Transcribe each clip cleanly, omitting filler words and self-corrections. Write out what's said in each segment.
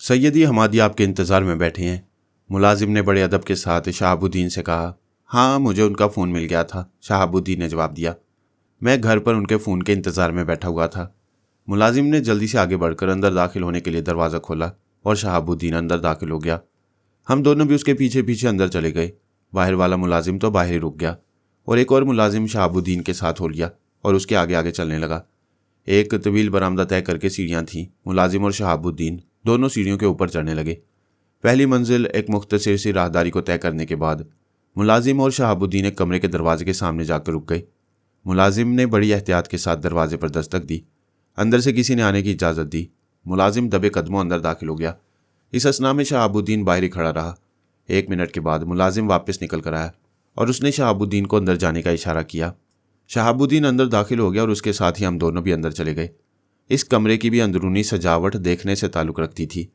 سیدی حمادی آپ کے انتظار میں بیٹھے ہیں۔ ملازم نے بڑے ادب کے ساتھ شہاب الدین سے کہا۔ ہاں، مجھے ان کا فون مل گیا تھا، شہاب الدین نے جواب دیا۔ میں گھر پر ان کے فون کے انتظار میں بیٹھا ہوا تھا۔ ملازم نے جلدی سے آگے بڑھ کر اندر داخل ہونے کے لیے دروازہ کھولا اور شہاب الدین اندر داخل ہو گیا۔ ہم دونوں بھی اس کے پیچھے پیچھے اندر چلے گئے۔ باہر والا ملازم تو باہر ہی رک گیا اور ایک اور ملازم شہاب الدین کے ساتھ ہو لیا اور اس کے آگے آگے چلنے لگا۔ ایک طویل برآمدہ طے کر کے سیڑھیاں تھیں۔ ملازم اور شہاب الدین دونوں سیڑھیوں کے اوپر چڑھنے لگے۔ پہلی منزل ایک مختصر سی راہداری کو طے کرنے کے بعد ملازم اور شہاب الدین ایک کمرے کے دروازے کے سامنے جا کر رک گئے۔ ملازم نے بڑی احتیاط کے ساتھ دروازے پر دستک دی۔ اندر سے کسی نے آنے کی اجازت دی۔ ملازم دبے قدموں اندر داخل ہو گیا۔ اس اثناء میں شہاب الدین باہر ہی کھڑا رہا۔ 1 منٹ کے بعد ملازم واپس نکل کر آیا اور اس نے شہاب الدین کو اندر جانے کا اشارہ کیا۔ شہاب الدین اندر داخل ہو گیا اور اس کے ساتھ ہی ہم دونوں بھی اندر چلے گئے۔ اس کمرے کی بھی اندرونی سجاوٹ دیکھنے سے تعلق رکھتی تھی۔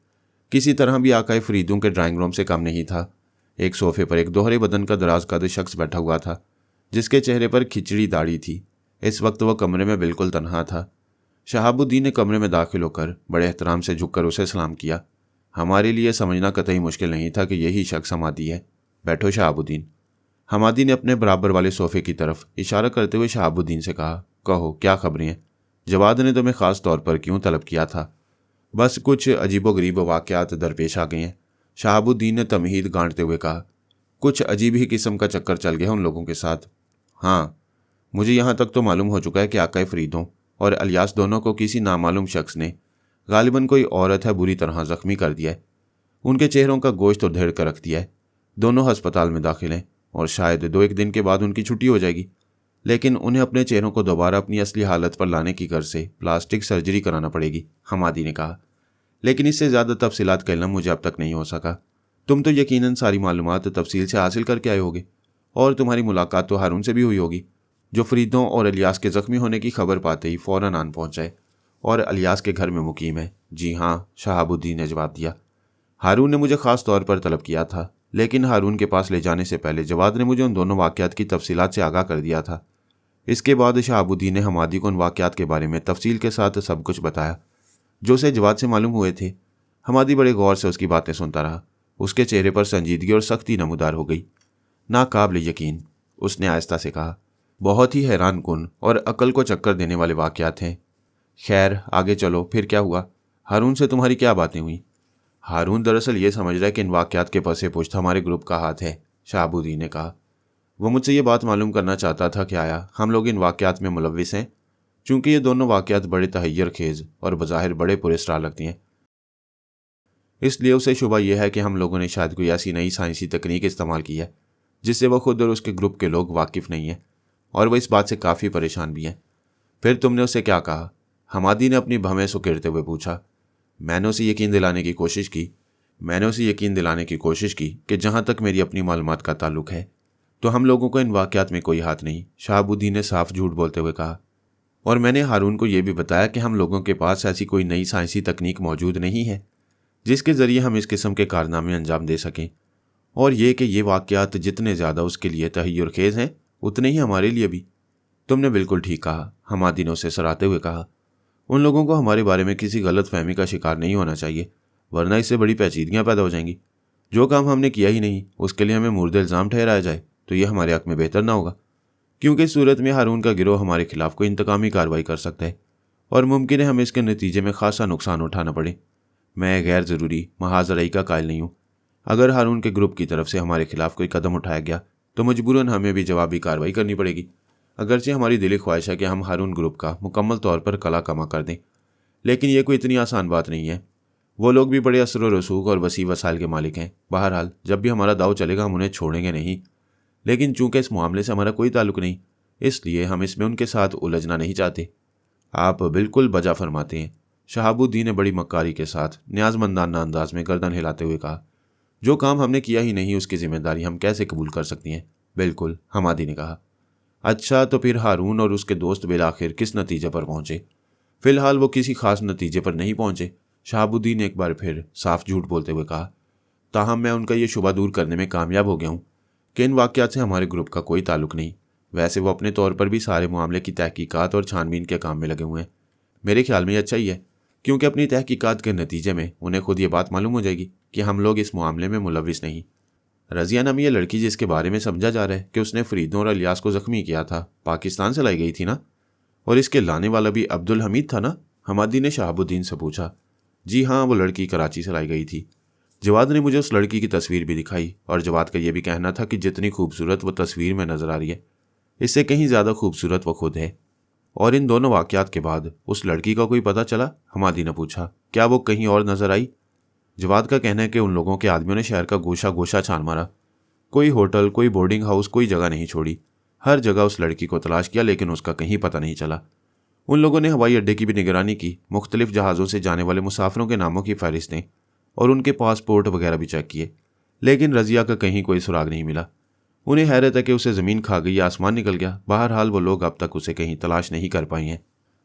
کسی طرح بھی آقائے فریدوں کے ڈرائنگ روم سے کم نہیں تھا۔ ایک صوفے پر ایک دوہرے بدن کا دراز قد شخص بیٹھا ہوا تھا جس کے چہرے پر کھچڑی داڑھی تھی۔ اس وقت وہ کمرے میں بالکل تنہا تھا۔ شہاب الدین نے کمرے میں داخل ہو کر بڑے احترام سے جھک کر اسے سلام کیا۔ ہمارے لیے سمجھنا قطعی مشکل نہیں تھا کہ یہی شخص حمادی ہے۔ بیٹھو شہاب الدین۔ حمادی نے اپنے برابر والے صوفے کی طرف اشارہ کرتے ہوئے شہاب الدین سے کہا۔ کہو، کیا خبریں ہیں؟ جواد نے تمہیں خاص طور پر کیوں طلب کیا تھا؟ بس کچھ عجیب و غریب واقعات درپیش آ گئے ہیں، شہاب الدین نے تمہید گانٹتے ہوئے کہا۔ کچھ عجیب ہی قسم کا چکر چل گیا ان لوگوں کے ساتھ۔ ہاں، مجھے یہاں تک تو معلوم ہو چکا ہے کہ آقائے فریدوں اور الیاس دونوں کو کسی نامعلوم شخص نے، غالباً کوئی عورت ہے، بری طرح زخمی کر دیا ہے۔ ان کے چہروں کا گوشت ادھیڑ کر رکھ دیا ہے۔ دونوں ہسپتال میں داخل ہیں اور شاید 2-1 دن کے بعد ان کی چھٹی ہو جائے گی، لیکن انہیں اپنے چہروں کو دوبارہ اپنی اصلی حالت پر لانے کی غرض سے پلاسٹک سرجری کرانا پڑے گی، حمادی نے کہا۔ لیکن اس سے زیادہ تفصیلات کا علم مجھے اب تک نہیں ہو سکا۔ تم تو یقیناً ساری معلومات تفصیل سے حاصل کر کے آئے ہوگے، اور تمہاری ملاقات تو ہارون سے بھی ہوئی ہوگی، جو فریدوں اور الیاس کے زخمی ہونے کی خبر پاتے ہی فوراً آن پہنچا ہے اور الیاس کے گھر میں مقیم ہے۔ جی ہاں، شہاب الدین نے جواب دیا۔ ہارون نے مجھے خاص طور پر طلب کیا تھا، لیکن ہارون کے پاس لے جانے سے پہلے جواد نے مجھے ان دونوں واقعات کی تفصیلات سے آگاہ کر دیا تھا۔ اس کے بعد شہاب الدین نے حمادی کو ان واقعات کے بارے میں تفصیل کے ساتھ سب کچھ بتایا جو اسے جواد سے معلوم ہوئے تھے۔ حمادی بڑے غور سے اس کی باتیں سنتا رہا۔ اس کے چہرے پر سنجیدگی اور سختی نمودار ہو گئی۔ ناقابل یقین، اس نے آہستہ سے کہا۔ بہت ہی حیران کن اور عقل کو چکر دینے والے واقعات ہیں۔ خیر، آگے چلو، پھر کیا ہوا؟ ہارون سے تمہاری کیا باتیں ہوئیں؟ ہارون دراصل یہ سمجھ رہا ہے کہ ان واقعات کے پس پشت ہمارے گروپ کا ہاتھ ہے، شہاب الدین نے کہا۔ وہ مجھ سے یہ بات معلوم کرنا چاہتا تھا کہ آیا ہم لوگ ان واقعات میں ملوث ہیں، چونکہ یہ دونوں واقعات بڑے تحیر خیز اور بظاہر بڑے پراسرار لگتی ہیں۔ اس لیے اسے شبہ یہ ہے کہ ہم لوگوں نے شاید کوئی ایسی نئی سائنسی تکنیک استعمال کی ہے جس سے وہ خود اور اس کے گروپ کے لوگ واقف نہیں ہیں، اور وہ اس بات سے کافی پریشان بھی ہیں۔ پھر تم نے اسے کیا کہا؟ حمادی نے اپنی بھویں سکیڑتے ہوئے پوچھا۔ میں نے اسے یقین دلانے کی کوشش کی کہ جہاں تک میری اپنی معلومات کا تعلق ہے تو ہم لوگوں کو ان واقعات میں کوئی ہاتھ نہیں، شہاب الدین نے صاف جھوٹ بولتے ہوئے کہا۔ اور میں نے ہارون کو یہ بھی بتایا کہ ہم لوگوں کے پاس ایسی کوئی نئی سائنسی تکنیک موجود نہیں ہے جس کے ذریعے ہم اس قسم کے کارنامے انجام دے سکیں، اور یہ کہ یہ واقعات جتنے زیادہ اس کے لیے تحیر خیز ہیں اتنے ہی ہمارے لیے بھی۔ تم نے بالکل ٹھیک کہا، حمادی نے اسے سراہتے ہوئے کہا۔ ان لوگوں کو ہمارے بارے میں کسی غلط فہمی کا شکار نہیں ہونا چاہیے، ورنہ اس سے بڑی پیچیدگیاں پیدا ہو جائیں گی۔ جو کام ہم نے کیا ہی نہیں اس کے لیے ہمیں مورد الزام ٹھہرایا جائے تو یہ ہمارے حق میں بہتر نہ ہوگا، کیونکہ اس صورت میں ہارون کا گروہ ہمارے خلاف کوئی انتقامی کارروائی کر سکتا ہے، اور ممکن ہے ہمیں اس کے نتیجے میں خاصا نقصان اٹھانا پڑے۔ میں غیر ضروری محاذ رئی کا قائل نہیں ہوں۔ اگر ہارون کے گروپ کی طرف سے ہمارے خلاف کوئی قدم اٹھایا گیا تو مجبوراً ہمیں بھی جوابی کارروائی کرنی پڑے گی، اگرچہ ہماری دلی خواہش ہے کہ ہم ہارون گروپ کا مکمل طور پر کلا کما کر دیں، لیکن یہ کوئی اتنی آسان بات نہیں ہے۔ وہ لوگ بھی بڑے اثر و رسوخ اور وسیع وسائل کے مالک ہیں۔ بہرحال جب بھی ہمارا داؤ چلے گا ہم انہیں چھوڑیں گے نہیں، لیکن چونکہ اس معاملے سے ہمارا کوئی تعلق نہیں، اس لیے ہم اس میں ان کے ساتھ الجھنا نہیں چاہتے۔ آپ بالکل بجا فرماتے ہیں، شہاب الدین نے بڑی مکاری کے ساتھ نیاز مندانہ انداز میں گردن ہلاتے ہوئے کہا۔ جو کام ہم نے کیا ہی نہیں اس کی ذمہ داری ہم کیسے قبول کر سکتی ہیں؟ بالکل، حمادی نے کہا۔ اچھا، تو پھر ہارون اور اس کے دوست بالآخر کس نتیجے پر پہنچے؟ فی الحال وہ کسی خاص نتیجے پر نہیں پہنچے، شہاب الدین نے ایک بار پھر صاف جھوٹ بولتے ہوئے کہا۔ تاہم میں ان کا یہ شبہ دور کرنے میں کامیاب ہو گیا ہوں کہ ان واقعات سے ہمارے گروپ کا کوئی تعلق نہیں۔ ویسے وہ اپنے طور پر بھی سارے معاملے کی تحقیقات اور چھان بین کے کام میں لگے ہوئے ہیں۔ میرے خیال میں یہ اچھا ہی ہے کیونکہ اپنی تحقیقات کے نتیجے میں انہیں خود یہ بات معلوم ہو جائے گی کہ ہم لوگ اس معاملے میں ملوث نہیں۔ رضیہ نامی یہ لڑکی جس کے بارے میں سمجھا جا رہا ہے کہ اس نے فریدوں اور الیاس کو زخمی کیا تھا، پاکستان سے لائی گئی تھی نا؟ اور اس کے لانے والا بھی عبدالحمید تھا نا؟ حمادی نے شہاب الدین سے پوچھا۔ جی ہاں، وہ لڑکی کراچی سے لائی گئی تھی۔ جواد نے مجھے اس لڑکی کی تصویر بھی دکھائی، اور جواد کا یہ بھی کہنا تھا کہ جتنی خوبصورت وہ تصویر میں نظر آ رہی ہے، اس سے کہیں زیادہ خوبصورت وہ خود ہے۔ اور ان دونوں واقعات کے بعد اس لڑکی کا کوئی پتہ چلا؟ حمادی نے پوچھا۔ کیا وہ کہیں اور نظر آئی؟ جواد کا کہنا ہے کہ ان لوگوں کے آدمیوں نے شہر کا گوشہ گوشہ چھان مارا، کوئی ہوٹل، کوئی بورڈنگ ہاؤس، کوئی جگہ نہیں چھوڑی، ہر جگہ اس لڑکی کو تلاش کیا لیکن اس کا کہیں پتہ نہیں چلا۔ ان لوگوں نے ہوائی اڈے کی بھی نگرانی کی، مختلف جہازوں سے جانے والے مسافروں کے ناموں کی فہرستیں اور ان کے پاسپورٹ وغیرہ بھی چیک کیے، لیکن رضیہ کا کہیں کوئی سراغ نہیں ملا۔ انہیں حیرت ہے کہ اسے زمین کھا گئی یا آسمان نکل گیا، بہرحال وہ لوگ اب تک اسے کہیں تلاش نہیں کر پائی ہیں۔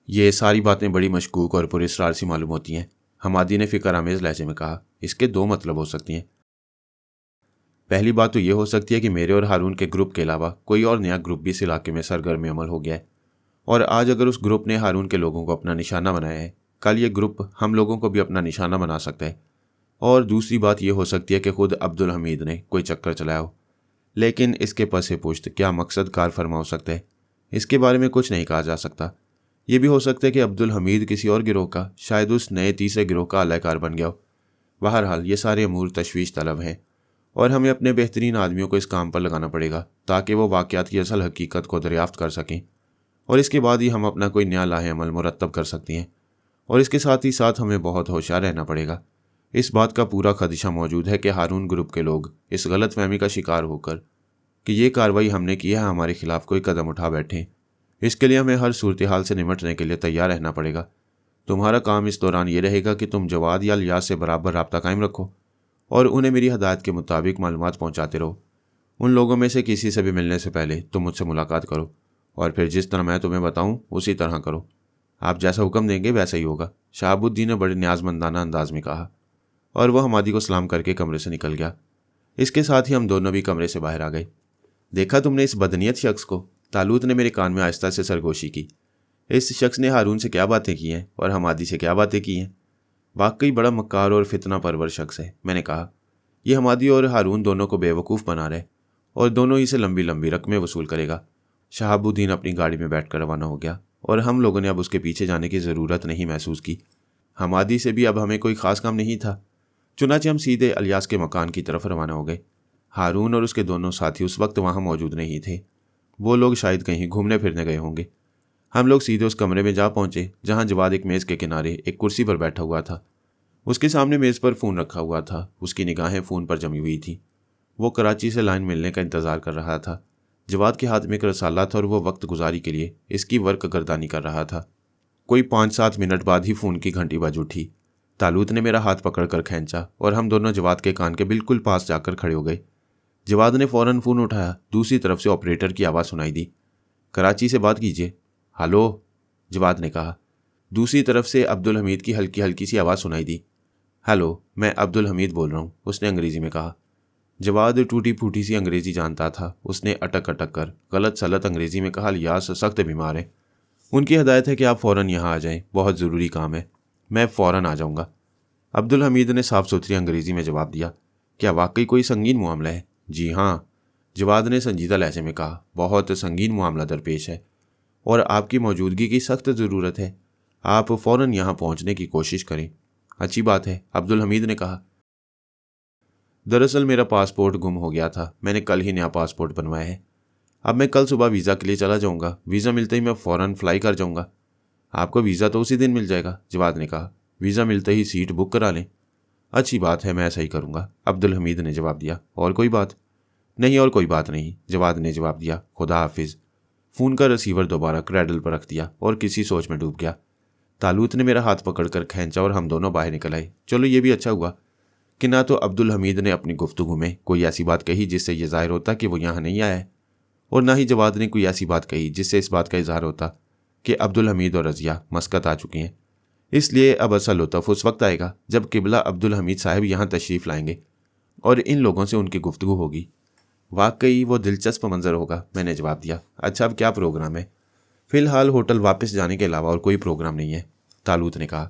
یہ ساری باتیں بڑی مشکوک اور پراسرار سی معلوم ہوتی ہیں، حمادی نے فکر آمیز لہجے میں کہا۔ اس کے دو مطلب ہو سکتی ہیں۔ پہلی بات تو یہ ہو سکتی ہے کہ میرے اور ہارون کے گروپ کے علاوہ کوئی اور نیا گروپ بھی اس علاقے میں سرگرم عمل ہو گیا ہے، اور آج اگر اس گروپ نے ہارون کے لوگوں کو اپنا نشانہ بنایا ہے، کل یہ گروپ ہم لوگوں کو بھی اپنا نشانہ بنا سکتا ہے۔ اور دوسری بات یہ ہو سکتی ہے کہ خود عبدالحمید نے کوئی چکر چلایا ہو، لیکن اس کے پس پشت کیا مقصد کار فرما ہو سکتا ہے، اس کے بارے میں کچھ نہیں کہا جا سکتا۔ یہ بھی ہو سکتا ہے کہ عبدالحمید کسی اور گروہ کا، شاید اس نئے تیسرے گروہ کا اعلی کار بن گیا ہو۔ بہرحال یہ سارے امور تشویش طلب ہیں، اور ہمیں اپنے بہترین آدمیوں کو اس کام پر لگانا پڑے گا تاکہ وہ واقعات کی اصل حقیقت کو دریافت کر سکیں، اور اس کے بعد ہی ہم اپنا کوئی نیا لاہ عمل مرتب کر سکتی ہیں۔ اور اس کے ساتھ ہی ساتھ ہمیں بہت ہوشیار رہنا پڑے گا۔ اس بات کا پورا خدشہ موجود ہے کہ ہارون گروپ کے لوگ اس غلط فہمی کا شکار ہو کر کہ یہ کارروائی ہم نے کی ہے ہمارے خلاف کوئی قدم اٹھا بیٹھیں۔ اس کے لیے ہمیں ہر صورتحال سے نمٹنے کے لیے تیار رہنا پڑے گا۔ تمہارا کام اس دوران یہ رہے گا کہ تم جواد یا الیاس سے برابر رابطہ قائم رکھو اور انہیں میری ہدایت کے مطابق معلومات پہنچاتے رہو۔ ان لوگوں میں سے کسی سے بھی ملنے سے پہلے تم مجھ سے ملاقات کرو، اور پھر جس طرح میں تمہیں بتاؤں اسی طرح کرو۔ آپ جیسا حکم دیں گے ویسا ہی ہوگا، شہاب الدین نے بڑے نیازمندانہ انداز میں کہا، اور وہ حمادی کو سلام کر کے کمرے سے نکل گیا۔ اس کے ساتھ ہی ہم دونوں بھی کمرے سے باہر آ گئے۔ دیکھا تم نے اس بدنیت شخص کو؟ طالوت نے میرے کان میں آہستہ سے سرگوشی کی۔ اس شخص نے ہارون سے کیا باتیں کی ہیں اور حمادی سے کیا باتیں کی ہیں؟ واقعی بڑا مکار اور فتنہ پرور شخص ہے، میں نے کہا۔ یہ حمادی اور ہارون دونوں کو بے وقوف بنا رہے، اور دونوں ہی سے لمبی لمبی رقمیں وصول کرے گا۔ شہاب الدین اپنی گاڑی میں بیٹھ کر روانہ ہو گیا، اور ہم لوگوں نے اب اس کے پیچھے جانے کی ضرورت نہیں محسوس کی۔ حمادی سے بھی اب ہمیں کوئی خاص کام نہیں تھا، چنانچہ ہم سیدھے الیاس کے مکان کی طرف روانہ ہو گئے۔ ہارون اور اس کے دونوں ساتھی اس وقت وہاں موجود نہیں تھے، وہ لوگ شاید کہیں گھومنے پھرنے گئے ہوں گے۔ ہم لوگ سیدھے اس کمرے میں جا پہنچے جہاں جواد ایک میز کے کنارے ایک کرسی پر بیٹھا ہوا تھا۔ اس کے سامنے میز پر فون رکھا ہوا تھا، اس کی نگاہیں فون پر جمی ہوئی تھیں۔ وہ کراچی سے لائن ملنے کا انتظار کر رہا تھا۔ جواد کے ہاتھ میں ایک رسالہ تھا اور وہ وقت گزاری کے لیے اس کی ورق گردانی کر رہا تھا۔ کوئی 5-7 منٹ بعد ہی فون کی گھنٹی بج اٹھی۔ طالوت نے میرا ہاتھ پکڑ کر کھینچا اور ہم دونوں جواد کے کان کے بالکل پاس جا کر کھڑے ہو گئے۔ جواد نے فوراً فون اٹھایا۔ دوسری طرف سے آپریٹر کی آواز سنائی دی۔ کراچی سے بات کیجیے۔ ہلو، جواد نے کہا۔ دوسری طرف سے عبدالحمید کی ہلکی ہلکی سی آواز سنائی دی۔ ہیلو، میں عبدالحمید بول رہا ہوں، اس نے انگریزی میں کہا۔ جواد ٹوٹی پھوٹی سی انگریزی جانتا تھا۔ اس نے اٹک اٹک کر غلط سلط انگریزی میں کہا، الیاس سخت بیمار ہے، ان کی ہدایت ہے کہ آپ فوراً یہاں آ جائیں، بہت ضروری کام ہے۔ میں فوراً آ جاؤں گا۔ عبدالحمید نے صاف ستھری انگریزی میں جواب دیا۔ کیا واقعی کوئی سنگین معاملہ ہے؟ جی ہاں، جواد نے سنجیدہ لہجے میں کہا، بہت سنگین معاملہ درپیش ہے اور آپ کی موجودگی کی سخت ضرورت ہے۔ آپ فوراً یہاں پہنچنے کی کوشش کریں۔ اچھی بات ہے، عبدالحمید نے کہا۔ دراصل میرا پاسپورٹ گم ہو گیا تھا، میں نے کل ہی نیا پاسپورٹ بنوایا ہے۔ اب میں کل صبح ویزا کے لیے چلا جاؤں گا، ویزا ملتے ہی میں فوراً فلائی کر جاؤں گا۔ آپ کو ویزا تو اسی دن مل جائے گا، جواد نے کہا۔ ویزا ملتے ہی سیٹ بک کرا لیں۔ اچھی بات ہے، میں ایسا ہی کروں گا، عبدالحمید نے جواب دیا۔ اور کوئی بات؟ نہیں، اور کوئی بات نہیں، جواد نے جواب دیا۔ خدا حافظ۔ فون کا رسیور دوبارہ کریڈل پر رکھ دیا اور کسی سوچ میں ڈوب گیا۔ طالوت نے میرا ہاتھ پکڑ کر کھینچا اور ہم دونوں باہر نکل آئے۔ چلو یہ بھی اچھا ہوا کہ نہ تو عبدالحمید نے اپنی گفتگو میں کوئی ایسی بات کہی جس سے یہ ظاہر ہوتا کہ وہ یہاں نہیں آیا ہے، اور نہ ہی جواد نے کوئی ایسی بات کہی جس سے اس بات کا اظہار ہوتا کہ عبدالحمید اور رضیہ مسقط آ چکی ہیں۔ اس لیے اب اصل لطف اس وقت آئے گا جب قبلہ عبدالحمید صاحب یہاں تشریف لائیں گے اور ان لوگوں سے ان کی گفتگو ہوگی۔ واقعی وہ دلچسپ منظر ہوگا، میں نے جواب دیا۔ اچھا، اب کیا پروگرام ہے؟ فی الحال ہوٹل واپس جانے کے علاوہ اور کوئی پروگرام نہیں ہے، طالوت نے کہا۔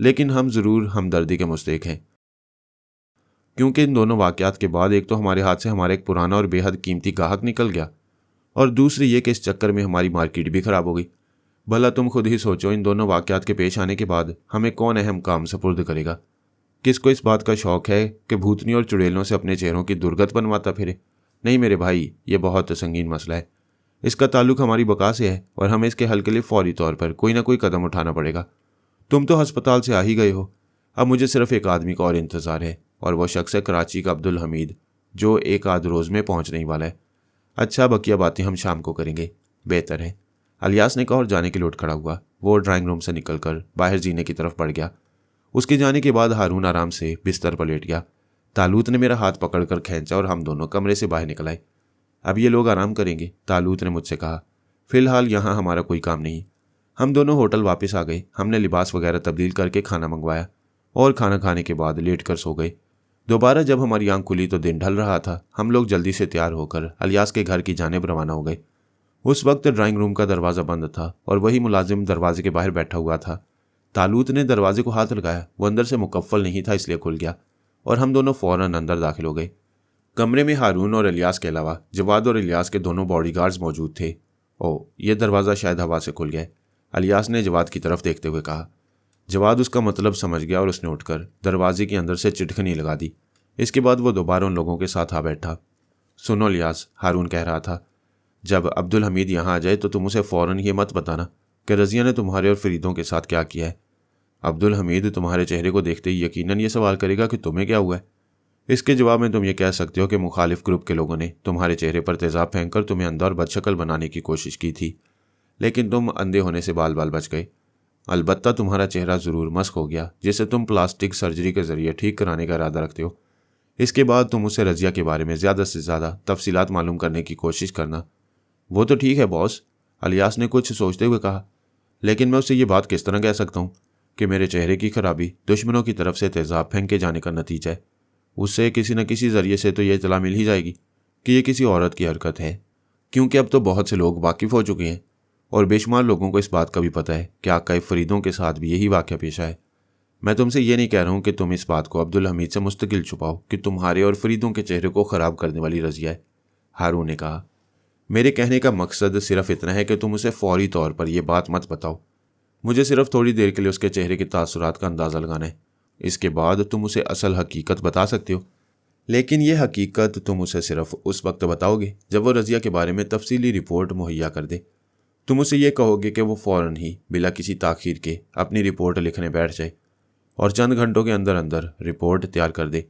لیکن ہم ضرور ہمدردی کے مستحق ہیں، کیونکہ ان دونوں واقعات کے بعد ایک تو ہمارے ہاتھ سے ہمارا ایک پرانا اور بے حد قیمتی گاہک نکل گیا، اور دوسری یہ کہ اس چکر میں ہماری مارکیٹ بھی خراب ہو گئی۔ بھلا تم خود ہی سوچو، ان دونوں واقعات کے پیش آنے کے بعد ہمیں کون اہم کام سپرد کرے گا؟ کس کو اس بات کا شوق ہے کہ بھوتنی اور چڑیلوں سے اپنے چہروں کی درگت بنواتا پھرے؟ نہیں میرے بھائی، یہ بہت سنگین مسئلہ ہے، اس کا تعلق ہماری بقا سے ہے، اور ہمیں اس کے حل کے لیے فوری طور پر کوئی نہ کوئی قدم اٹھانا پڑے گا۔ تم تو ہسپتال سے آ ہی گئے ہو، اب مجھے صرف ایک آدمی کا اور انتظار ہے، اور وہ شخص ہے کراچی کا عبدالحمید، جو ایک آدھ روز میں پہنچنے ہی والا ہے۔ اچھا، بقیہ باتیں ہم شام کو کریں گے، بہتر ہے، الیاس نے کہا اور جانے کے لیے اٹھ کھڑا ہوا۔ وہ ڈرائنگ روم سے نکل کر باہر جینے کی طرف بڑھ گیا۔ اس کے جانے کے بعد ہارون آرام سے بستر پر لیٹ گیا۔ تالوت نے میرا ہاتھ پکڑ کر کھینچا اور ہم دونوں کمرے سے باہر نکل آئے۔ اب یہ لوگ آرام کریں گے، تالوت نے مجھ سے کہا، فی الحال یہاں ہمارا کوئی کام نہیں۔ ہم دونوں ہوٹل واپس آ گئے۔ ہم نے لباس وغیرہ تبدیل کر کے کھانا منگوایا اور کھانا کھانے کے بعد لیٹ کر سو گئے۔ دوبارہ جب ہماری آنکھ کھلی تو دن ڈھل رہا تھا۔ ہم لوگ جلدی سے تیار ہو کر الیاس کے گھر کی جانب روانہ ہو گئے۔ اس وقت ڈرائنگ روم کا دروازہ بند تھا اور وہی ملازم دروازے کے باہر بیٹھا ہوا تھا۔ تالوت نے دروازے کو ہاتھ لگایا، وہ اندر سے مکفل نہیں تھا اس لیے کھل گیا، اور ہم دونوں فوراً اندر داخل ہو گئے۔ کمرے میں ہارون اور الیاس کے علاوہ جواد اور الیاس کے دونوں باڈی گارڈز موجود تھے۔ یہ دروازہ شاید ہوا سے کھل گیا ہے، الیاس نے جواد کی طرف دیکھتے ہوئے کہا۔ جواد اس کا مطلب سمجھ گیا اور اس نے اٹھ کر دروازے کے اندر سے چٹکنی لگا دی۔ اس کے بعد وہ دوبارہ ان لوگوں کے ساتھ آ بیٹھا۔ سنو الیاس، ہارون کہہ رہا تھا، جب عبدالحمید یہاں آ جائے تو تم اسے فوراً یہ مت بتانا کہ رضیہ نے تمہارے اور فریدوں کے ساتھ کیا کیا ہے۔ عبدالحمید تمہارے چہرے کو دیکھتے ہی یقیناً یہ سوال کرے گا کہ تمہیں کیا ہوا ہے۔ اس کے جواب میں تم یہ کہہ سکتے ہو کہ مخالف گروپ کے لوگوں نے تمہارے چہرے پر تیزاب پھینک کر تمہیں اندھا اور بدشکل بنانے کی کوشش کی تھی، لیکن تم اندھے ہونے سے بال بال بچ گئے۔ البتہ تمہارا چہرہ ضرور مسخ ہو گیا، جسے تم پلاسٹک سرجری کے ذریعے ٹھیک کرانے کا ارادہ رکھتے ہو۔ اس کے بعد تم اسے رضیہ کے بارے میں زیادہ سے زیادہ تفصیلات معلوم کرنے کی کوشش کرنا۔ وہ تو ٹھیک ہے باس، الیاس نے کچھ سوچتے ہوئے کہا، لیکن میں اسے یہ بات کس طرح کہہ سکتا ہوں کہ میرے چہرے کی خرابی دشمنوں کی طرف سے تیزاب پھینکے جانے کا نتیجہ ہے؟ اس سے کسی نہ کسی ذریعے سے تو یہ اطلاع مل ہی جائے گی کہ یہ کسی عورت کی حرکت ہے، کیونکہ اب تو بہت سے لوگ واقف ہو چکے ہیں، اور بے شمار لوگوں کو اس بات کا بھی پتہ ہے کہ آقا فریدوں کے ساتھ بھی یہی واقعہ پیش آئے۔ میں تم سے یہ نہیں کہہ رہا ہوں کہ تم اس بات کو عبدالحمید سے مستقل چھپاؤ کہ تمہارے اور فریدوں کے چہرے کو خراب کرنے والی رضیہ ہے، ہارون نے کہا۔ میرے کہنے کا مقصد صرف اتنا ہے کہ تم اسے فوری طور پر یہ بات مت بتاؤ۔ مجھے صرف تھوڑی دیر کے لیے اس کے چہرے کے تاثرات کا اندازہ لگانا ہے، اس کے بعد تم اسے اصل حقیقت بتا سکتے ہو، لیکن یہ حقیقت تم اسے صرف اس وقت بتاؤ گے جب وہ رضیہ کے بارے میں تفصیلی رپورٹ مہیا کر دے۔ تم اسے یہ کہو گے کہ وہ فوراً ہی بلا کسی تاخیر کے اپنی رپورٹ لکھنے بیٹھ جائے اور چند گھنٹوں کے اندر اندر رپورٹ تیار کر دے۔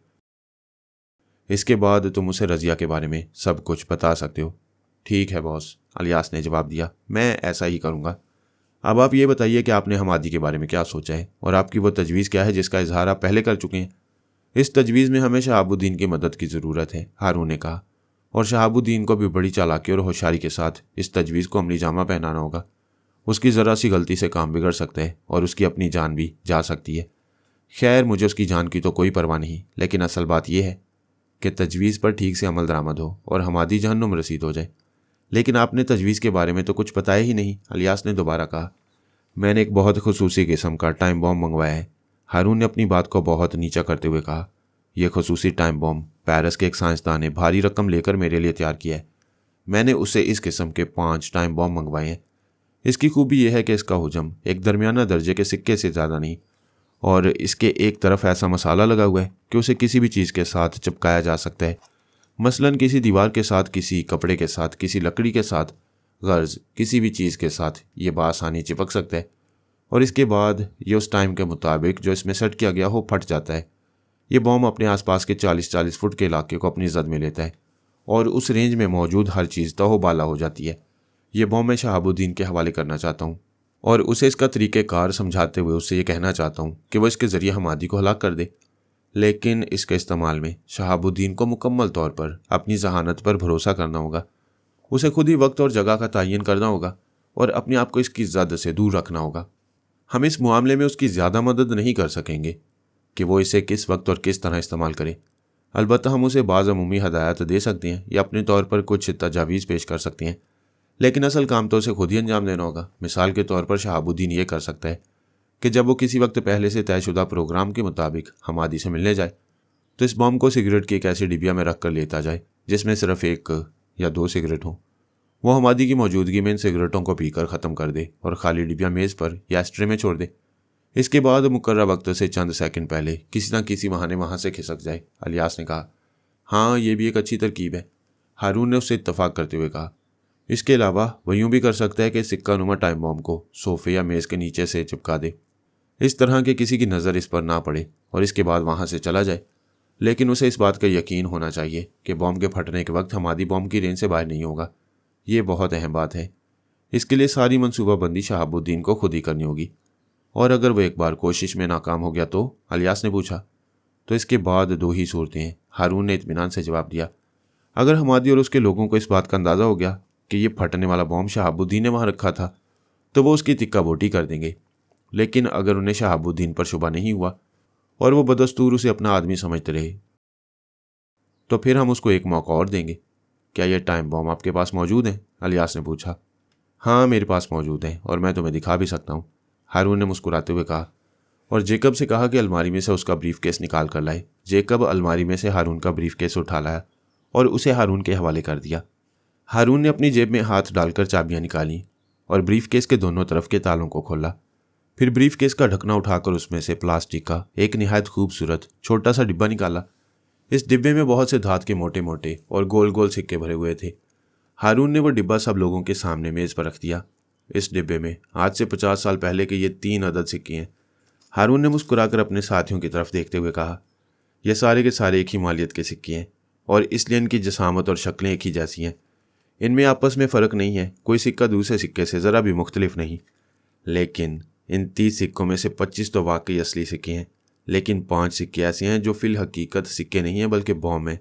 اس کے بعد تم اسے رضیہ کے بارے میں سب کچھ بتا سکتے ہو۔ ٹھیک ہے باس، الیاس نے جواب دیا، میں ایسا ہی کروں گا۔ اب آپ یہ بتائیے کہ آپ نے حمادی کے بارے میں کیا سوچا ہے، اور آپ کی وہ تجویز کیا ہے جس کا اظہار آپ پہلے کر چکے ہیں؟ اس تجویز میں ہمیں شہاب الدین کی مدد کی ضرورت ہے، ہارون نے کہا، اور شہاب الدین کو بھی بڑی چالاکی اور ہوشیاری کے ساتھ اس تجویز کو عملی جامہ پہنانا ہوگا۔ اس کی ذرا سی غلطی سے کام بگڑ سکتا ہے اور اس کی اپنی جان بھی جا سکتی ہے۔ خیر، مجھے اس کی جان کی تو کوئی پرواہ نہیں، لیکن اصل بات یہ ہے کہ تجویز پر ٹھیک سے عمل درآمد ہو اور حمادی جہنم رسید ہو جائے۔ لیکن آپ نے تجویز کے بارے میں تو کچھ بتایا ہی نہیں، الیاس نے دوبارہ کہا۔ میں نے ایک بہت خصوصی قسم کا ٹائم بم منگوایا ہے، ہارون نے اپنی بات کو بہت نیچا کرتے ہوئے کہا۔ یہ خصوصی ٹائم بم پیرس کے ایک سائنسدان نے بھاری رقم لے کر میرے لیے تیار کیا ہے۔ میں نے اسے اس قسم کے 5 ٹائم بم منگوائے ہیں۔ اس کی خوبی یہ ہے کہ اس کا حجم ایک درمیانہ درجے کے سکے سے زیادہ نہیں، اور اس کے ایک طرف ایسا مسالہ لگا ہوا ہے کہ اسے کسی بھی چیز کے ساتھ چپکایا جا سکتا ہے، مثلاً کسی دیوار کے ساتھ، کسی کپڑے کے ساتھ، کسی لکڑی کے ساتھ، غرض کسی بھی چیز کے ساتھ یہ بآسانی چپک سکتا ہے، اور اس کے بعد یہ اس ٹائم کے مطابق جو اس میں سیٹ کیا گیا ہو پھٹ جاتا ہے۔ یہ بم اپنے آس پاس کے 40 فٹ کے علاقے کو اپنی زد میں لیتا ہے اور اس رینج میں موجود ہر چیز تہو بالا ہو جاتی ہے۔ یہ بم میں شہاب الدین کے حوالے کرنا چاہتا ہوں اور اسے اس کا طریقہ کار سمجھاتے ہوئے اسے یہ کہنا چاہتا ہوں کہ وہ اس کے ذریعے حمادی کو ہلاک کر دے، لیکن اس کے استعمال میں شہاب الدین کو مکمل طور پر اپنی ذہانت پر بھروسہ کرنا ہوگا۔ اسے خود ہی وقت اور جگہ کا تعین کرنا ہوگا اور اپنے آپ کو اس کی زد سے دور رکھنا ہوگا۔ ہم اس معاملے میں اس کی زیادہ مدد نہیں کر سکیں گے کہ وہ اسے کس وقت اور کس طرح استعمال کرے۔ البتہ ہم اسے بعض عمومی ہدایات دے سکتے ہیں یا اپنے طور پر کچھ تجاویز پیش کر سکتے ہیں، لیکن اصل کام تو اسے خود ہی انجام دینا ہوگا۔ مثال کے طور پر شہاب الدین یہ کر سکتا ہے کہ جب وہ کسی وقت پہلے سے طے شدہ پروگرام کے مطابق حمادی سے ملنے جائے تو اس بم کو سگریٹ کی ایک ایسی ڈبیا میں رکھ کر لیتا جائے جس میں صرف 1 یا 2 سگریٹ ہوں۔ وہ حمادی کی موجودگی میں ان سگریٹوں کو پی کر ختم کر دے اور خالی ڈبیا میز پر یا اسٹرے میں چھوڑ دے۔ اس کے بعد مقررہ وقت سے چند سیکنڈ پہلے کسی نہ کسی بہانے وہاں سے کھسک جائے۔ الیاس نے کہا، ہاں یہ بھی ایک اچھی ترکیب ہے۔ ہارون نے اس سے اتفاق کرتے ہوئے کہا، اس کے علاوہ وہ یوں بھی کر سکتا ہے کہ سکہ نما ٹائم بم کو صوفے یا میز کے نیچے سے چپکا دے، اس طرح کہ کسی کی نظر اس پر نہ پڑے اور اس کے بعد وہاں سے چلا جائے۔ لیکن اسے اس بات کا یقین ہونا چاہیے کہ بم کے پھٹنے کے وقت حمادی بم کی رینج سے باہر نہیں ہوگا۔ یہ بہت اہم بات ہے۔ اس کے لیے ساری منصوبہ بندی شہاب الدین کو خود ہی کرنی ہوگی، اور اگر وہ ایک بار کوشش میں ناکام ہو گیا تو؟ الیاس نے پوچھا۔ تو اس کے بعد 2 ہی صورتیں ہیں، ہارون نے اطمینان سے جواب دیا۔ اگر حمادی اور اس کے لوگوں کو اس بات کا اندازہ ہو گیا کہ یہ پھٹنے والا بم شہاب الدین نے وہاں رکھا تھا تو وہ اس کی تکہ بوٹی کر دیں گے۔ لیکن اگر انہیں شہاب الدین پر شبہ نہیں ہوا اور وہ بدستور اسے اپنا آدمی سمجھتے رہے تو پھر ہم اس کو ایک موقع اور دیں گے۔ کیا یہ ٹائم بم آپ کے پاس موجود ہیں؟ الیاس نے پوچھا۔ ہاں میرے پاس موجود ہیں اور میں تمہیں دکھا بھی سکتا ہوں، ہارون نے مسکراتے ہوئے کہا، اور جیکب سے کہا کہ الماری میں سے اس کا بریف کیس نکال کر لائے۔ جیکب الماری میں سے ہارون کا بریف کیس اٹھا لایا اور اسے ہارون کے حوالے کر دیا۔ ہارون نے اپنی جیب میں ہاتھ ڈال کر چابیاں نکالیں اور بریف کیس کے دونوں طرف کے تالوں کو کھولا۔ پھر بریف کیس کا ڈھکنا اٹھا کر اس میں سے پلاسٹک کا ایک نہایت خوبصورت چھوٹا سا ڈبہ نکالا۔ اس ڈبے میں بہت سے دھات کے موٹے موٹے اور گول گول سکے بھرے ہوئے تھے۔ ہارون نے وہ ڈبہ سب لوگوں کے سامنے میز پر رکھ دیا۔ اس ڈبے میں آج سے 50 سال پہلے کے یہ 3 عدد سکے ہیں۔ ہارون نے مسکرا کر اپنے ساتھیوں کی طرف دیکھتے ہوئے کہا، یہ سارے کے سارے ایک ہی مالیت کے سکے ہیں اور اس لیے ان کی جسامت اور شکلیں ایک ہی جیسی ہیں۔ ان میں آپس میں فرق نہیں ہے، کوئی سکہ دوسرے سکے سے ذرا بھی مختلف نہیں۔ لیکن ان 30 سکوں میں سے 25 تو واقعی اصلی سکے ہیں، لیکن 5 سکے ایسے ہیں جو فی الحقیقت سکے نہیں ہیں بلکہ بوم ہیں،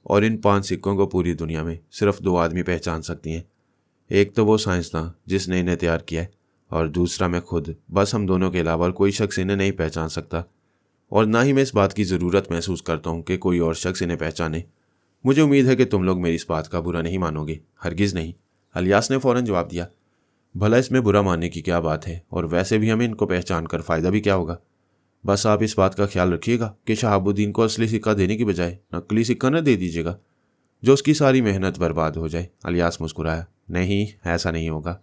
اور ان 5 سکوں کو پوری دنیا میں صرف 2 آدمی پہچان سکتی ہیں۔ ایک تو وہ سائنسداں جس نے انہیں تیار کیا ہے، اور دوسرا میں خود۔ بس ہم دونوں کے علاوہ کوئی شخص انہیں نہیں پہچان سکتا، اور نہ ہی میں اس بات کی ضرورت محسوس کرتا ہوں کہ کوئی اور شخص انہیں پہچانے۔ مجھے امید ہے کہ تم لوگ میری اس بات کا برا نہیں مانو گے۔ ہرگز نہیں، الیاس نے فوراً جواب دیا۔ بھلا اس میں برا ماننے کی کیا بات ہے، اور ویسے بھی ہمیں ان کو پہچان کر فائدہ بھی کیا ہوگا؟ بس آپ اس بات کا خیال رکھیے گا کہ شہاب الدین کو اصلی سکہ دینے کی بجائے نقلی سکہ نہ دے دیجیے گا جو اس کی ساری محنت برباد ہو جائے۔ الیاس مسکرایا۔ نہیں، ایسا نہیں ہوگا،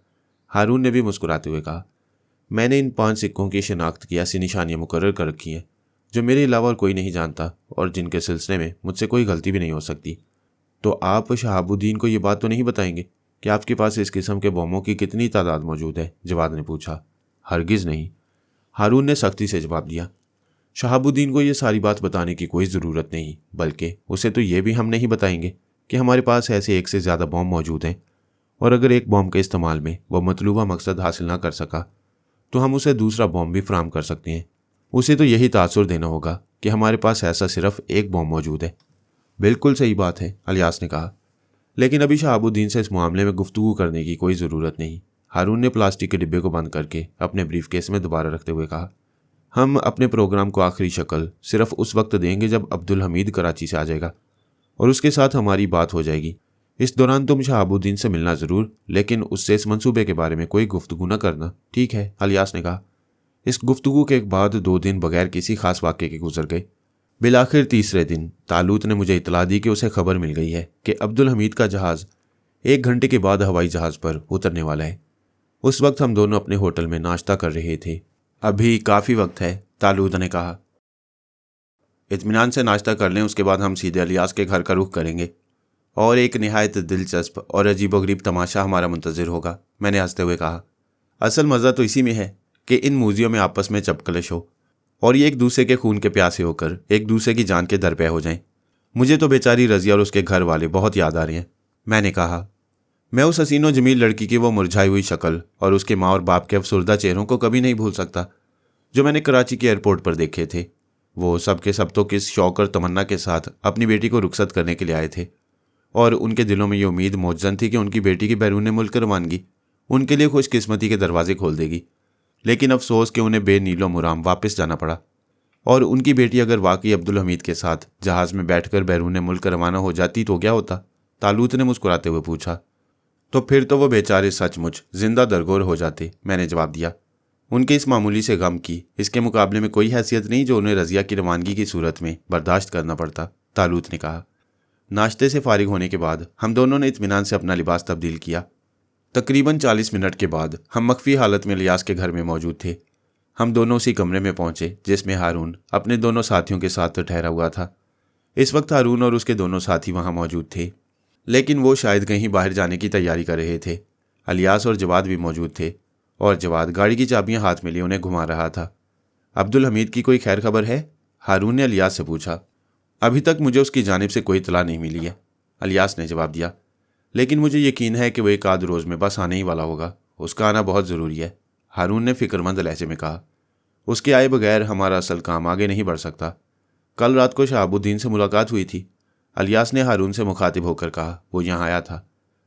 ہارون نے بھی مسکراتے ہوئے کہا۔ میں نے ان 5 سکوں کی شناخت کی ایسی نشانیاں مقرر کر رکھی ہیں جو میرے علاوہ اور کوئی نہیں جانتا، اور جن کے سلسلے میں مجھ سے کوئی غلطی بھی نہیں ہو سکتی۔ تو آپ شہاب الدین کو یہ بات تو نہیں بتائیں گے کہ آپ کے پاس اس قسم کے بموں کی کتنی تعداد موجود ہے؟ جواد نے پوچھا۔ ہرگز نہیں، ہارون نے سختی سے جواب دیا۔ شہاب الدین کو یہ ساری بات بتانے کی کوئی ضرورت نہیں، بلکہ اسے تو یہ بھی ہم نہیں بتائیں گے کہ ہمارے پاس ایسے 1 سے زیادہ بم موجود ہیں، اور اگر ایک بم کے استعمال میں وہ مطلوبہ مقصد حاصل نہ کر سکا تو ہم اسے دوسرا بم بھی فراہم کر سکتے ہیں۔ اسے تو یہی تاثر دینا ہوگا کہ ہمارے پاس ایسا صرف 1 بم موجود ہے۔ بالکل صحیح بات ہے، الیاس نے کہا، لیکن ابھی شہاب الدین سے اس معاملے میں گفتگو کرنے کی کوئی ضرورت نہیں۔ ہارون نے پلاسٹک کے ڈبے کو بند کر کے اپنے بریف کیس میں دوبارہ رکھتے ہوئے کہا، ہم اپنے پروگرام کو آخری شکل صرف اس وقت دیں گے جب عبدالحمید کراچی سے آ جائے گا اور اس کے ساتھ ہماری بات ہو جائے گی۔ اس دوران تم شہاب الدین سے ملنا ضرور، لیکن اس سے اس منصوبے کے بارے میں کوئی گفتگو نہ کرنا، ٹھیک ہے؟ الیاس نے کہا۔ اس گفتگو کے بعد 2 دن بغیر کسی خاص واقعے کے گزر گئے۔ بالآخر تیسرے دن طالوت نے مجھے اطلاع دی کہ اسے خبر مل گئی ہے کہ عبدالحمید کا جہاز 1 گھنٹے کے بعد ہوائی جہاز پر اترنے والا ہے۔ اس وقت ہم دونوں اپنے ہوٹل میں ناشتہ کر رہے تھے۔ ابھی کافی وقت ہے، طالوت نے کہا۔ اطمینان سے ناشتہ کر لیں، اس کے بعد ہم سیدھے الیاس کے گھر کا رخ کریں گے، اور ایک نہایت دلچسپ اور عجیب و غریب تماشا ہمارا منتظر ہوگا، میں نے ہنستے ہوئے کہا۔ اصل مزہ تو اسی میں ہے کہ ان موذیوں میں آپس میں چپکلش ہو اور یہ ایک دوسرے کے خون کے پیاسے ہو کر ایک دوسرے کی جان کے درپے ہو جائیں۔ مجھے تو بیچاری رضیہ اور اس کے گھر والے بہت یاد آ رہے ہیں، میں نے کہا۔ میں اس حسین و جمیل لڑکی کی وہ مرجھائی ہوئی شکل اور اس کے ماں اور باپ کے افسردہ چہروں کو کبھی نہیں بھول سکتا جو میں نے کراچی کے ایئرپورٹ پر دیکھے تھے۔ وہ سب کے سب تو کس شوق اور تمنا کے ساتھ اپنی بیٹی کو رخصت کرنے کے لیے آئے تھے، اور ان کے دلوں میں یہ امید موجزن تھی کہ ان کی بیٹی کی بیرون ملک روانگی ان کے لیے خوش قسمتی کے دروازے کھول دے گی۔ لیکن افسوس کہ انہیں بے نیل و مرام واپس جانا پڑا، اور ان کی بیٹی اگر واقعی عبدالحمید کے ساتھ جہاز میں بیٹھ کر بیرون ملک روانہ ہو جاتی تو کیا ہوتا؟ طالوت نے مسکراتے ہوئے پوچھا۔ تو پھر تو وہ بیچارے سچ مچ زندہ درگور ہو جاتے، میں نے جواب دیا۔ ان کے اس معمولی سے غم کی اس کے مقابلے میں کوئی حیثیت نہیں جو انہیں رضیہ کی روانگی کی صورت میں برداشت کرنا پڑتا، طالوت نے کہا۔ ناشتے سے فارغ ہونے کے بعد ہم دونوں نے اطمینان سے اپنا لباس تبدیل کیا۔ تقریباً 40 منٹ کے بعد ہم مخفی حالت میں الیاس کے گھر میں موجود تھے۔ ہم دونوں اسی کمرے میں پہنچے جس میں ہارون اپنے دونوں ساتھیوں کے ساتھ ٹھہرا ہوا تھا۔ اس وقت ہارون اور اس کے دونوں ساتھی وہاں موجود تھے، لیکن وہ شاید کہیں باہر جانے کی تیاری کر رہے تھے۔ الیاس اور جواد بھی موجود تھے، اور جواد گاڑی کی چابیاں ہاتھ میں لیے انہیں گھما رہا تھا۔ عبدالحمید کی کوئی خیر خبر ہے؟ ہارون نے الیاس سے پوچھا۔ ابھی تک مجھے اس کی جانب سے کوئی اطلاع نہیں ملی ہے، الیاس نے جواب دیا، لیکن مجھے یقین ہے کہ وہ ایک آدھ روز میں بس آنے ہی والا ہوگا۔ اس کا آنا بہت ضروری ہے، ہارون نے فکرمند لہجے میں کہا۔ اس کے آئے بغیر ہمارا اصل کام آگے نہیں بڑھ سکتا۔ کل رات کو شہاب الدین سے ملاقات ہوئی تھی، الیاس نے ہارون سے مخاطب ہو کر کہا۔ وہ یہاں آیا تھا،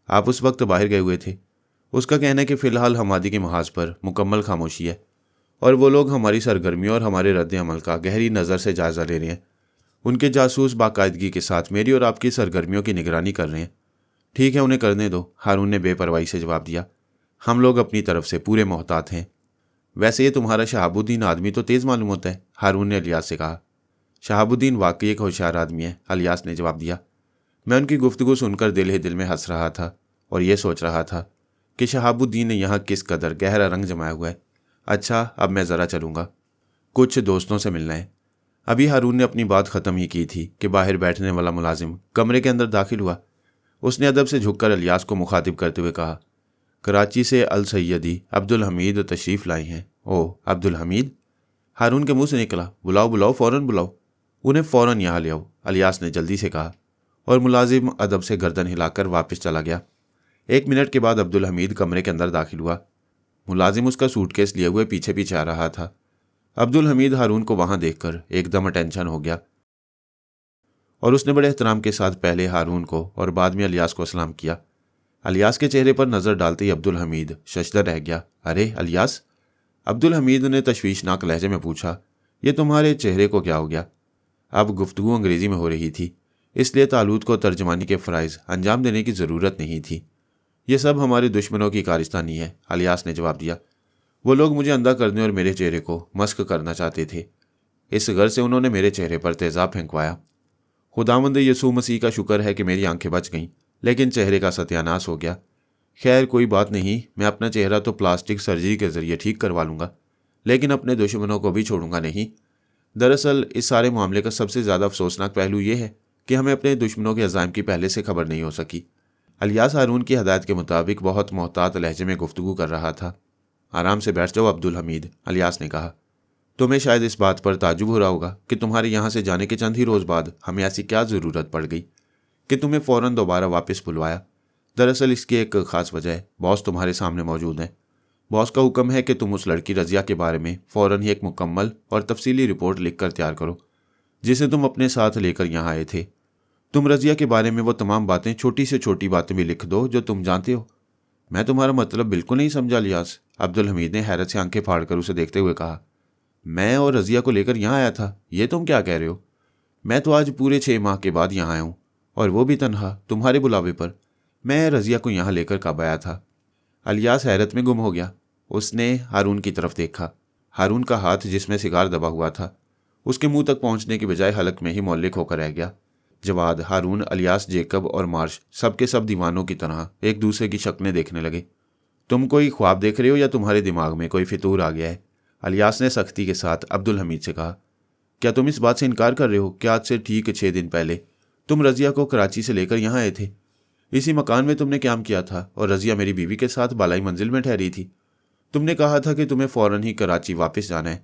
آپ اس وقت باہر گئے ہوئے تھے۔ اس کا کہنا ہے کہ فی الحال ہمادی کے محاذ پر مکمل خاموشی ہے، اور وہ لوگ ہماری سرگرمیوں اور ہمارے رد عمل کا گہری نظر سے جائزہ لے رہے ہیں۔ ان کے جاسوس باقاعدگی کے ساتھ میری اور آپ کی سرگرمیوں کی نگرانی کر رہے ہیں۔ ٹھیک ہے، انہیں کرنے دو، ہارون نے بے پرواہی سے جواب دیا۔ ہم لوگ اپنی طرف سے پورے محتاط ہیں۔ ویسے یہ تمہارا شہاب الدین آدمی تو تیز معلوم ہوتا ہے، ہارون نے الیاس سے کہا۔ شہاب الدین واقعی ایک ہوشیار آدمی ہے، الیاس نے جواب دیا۔ میں ان کی گفتگو سن کر دل ہی دل میں ہنس رہا تھا اور یہ سوچ رہا تھا کہ شہاب الدین نے یہاں کس قدر گہرا رنگ جمایا ہوا ہے۔ اچھا، اب میں ذرا چلوں گا، کچھ دوستوں سے ملنا ہے۔ ابھی ہارون نے اپنی بات ختم ہی کی تھی کہ باہر بیٹھنے والا ملازم کمرے کے اندر داخل ہوا۔ اس نے ادب سے جھک کر الیاس کو مخاطب کرتے ہوئے کہا، کراچی سے السیدی عبدالحمید تشریف لائے ہیں۔ او، عبدالحمید؟ ہارون کے منہ سے نکلا۔ بلاؤ بلاؤ، فوراً بلاؤ، انہیں فوراً یہاں لے آؤ، الیاس نے جلدی سے کہا، اور ملازم ادب سے گردن ہلا کر واپس چلا گیا۔ 1 منٹ کے بعد عبدالحمید کمرے کے اندر داخل ہوا۔ ملازم اس کا سوٹ کیس لیے ہوئے پیچھے پیچھے آ رہا تھا۔ عبدالحمید ہارون کو وہاں دیکھ کر ایک دم اٹینشن ہو گیا، اور اس نے بڑے احترام کے ساتھ پہلے ہارون کو اور بعد میں الیاس کو سلام کیا۔ الیاس کے چہرے پر نظر ڈالتے ہی عبدالحمید ششدر رہ گیا۔ ارے الیاس، عبدالحمید نے تشویشناک لہجے میں پوچھا، یہ تمہارے چہرے کو کیا ہو گیا؟ اب گفتگو انگریزی میں ہو رہی تھی، اس لیے طالوت کو ترجمانی کے فرائض انجام دینے کی ضرورت نہیں تھی۔ یہ سب ہمارے دشمنوں کی کارستانی ہے، الیاس نے جواب دیا۔ وہ لوگ مجھے اندھا کرنے اور میرے چہرے کو مسخ کرنا چاہتے تھے، اس غرض سے انہوں نے میرے چہرے پر تیزاب پھینکوایا۔ خداوند یسوع مسیح کا شکر ہے کہ میری آنکھیں بچ گئیں، لیکن چہرے کا ستیاناش ہو گیا۔ خیر کوئی بات نہیں، میں اپنا چہرہ تو پلاسٹک سرجری کے ذریعے ٹھیک کروا لوں گا، لیکن اپنے دشمنوں کو بھی چھوڑوں گا نہیں۔ دراصل اس سارے معاملے کا سب سے زیادہ افسوسناک پہلو یہ ہے کہ ہمیں اپنے دشمنوں کے عزائم کی پہلے سے خبر نہیں ہو سکی۔ الیاس ہارون کی ہدایت کے مطابق بہت محتاط لہجے میں گفتگو کر رہا تھا۔ آرام سے بیٹھ جاؤ عبدالحمید، الیاس نے کہا۔ تمہیں شاید اس بات پر تعجب ہو رہا ہوگا کہ تمہارے یہاں سے جانے کے چند ہی روز بعد ہمیں ایسی کیا ضرورت پڑ گئی کہ تمہیں فوراً دوبارہ واپس بلوایا۔ دراصل اس کی ایک خاص وجہ ہے، باس تمہارے سامنے موجود ہیں۔ باس کا حکم ہے کہ تم اس لڑکی رضیہ کے بارے میں فوراً ہی ایک مکمل اور تفصیلی رپورٹ لکھ کر تیار کرو جسے تم اپنے ساتھ لے کر یہاں آئے تھے۔ تم رضیہ کے بارے میں وہ تمام باتیں، چھوٹی سے چھوٹی باتیں بھی لکھ دو جو تم جانتے ہو۔ میں تمہارا مطلب بالکل نہیں سمجھا الیاس، عبدالحمید نے حیرت سے آنکھیں پھاڑ کر اسے دیکھتے ہوئے کہا۔ میں اور رضیہ کو لے کر یہاں آیا تھا، یہ تم کیا کہہ رہے ہو؟ میں تو آج پورے 6 ماہ کے بعد یہاں آیا ہوں، اور وہ بھی تنہا، تمہارے بلاوے پر۔ میں رضیہ کو یہاں لے کر کب آیا تھا؟ الیاس حیرت میں گم ہو گیا۔ اس نے ہارون کی طرف دیکھا۔ ہارون کا ہاتھ جس میں سگار دبا ہوا تھا اس کے منہ تک پہنچنے کی بجائے حلق میں ہی معلق ہو کر رہ گیا۔ جواد، ہارون، الیاس، جیکب اور مارش سب کے سب دیوانوں کی طرح ایک دوسرے کی شکلیں دیکھنے لگے۔ تم کوئی خواب دیکھ رہے ہو یا تمہارے دماغ میں کوئی فطور آ گیا ہے؟ الیاس نے سختی کے ساتھ عبدالحمید سے کہا۔ کیا تم اس بات سے انکار کر رہے ہو کہ آج سے ٹھیک 6 دن پہلے تم رضیہ کو کراچی سے لے کر یہاں آئے تھے؟ اسی مکان میں تم نے قیام کیا تھا اور رضیہ میری بیوی کے ساتھ بالائی منزل میں ٹھہری تھی۔ تم نے کہا تھا کہ تمہیں فوراً ہی کراچی واپس جانا ہے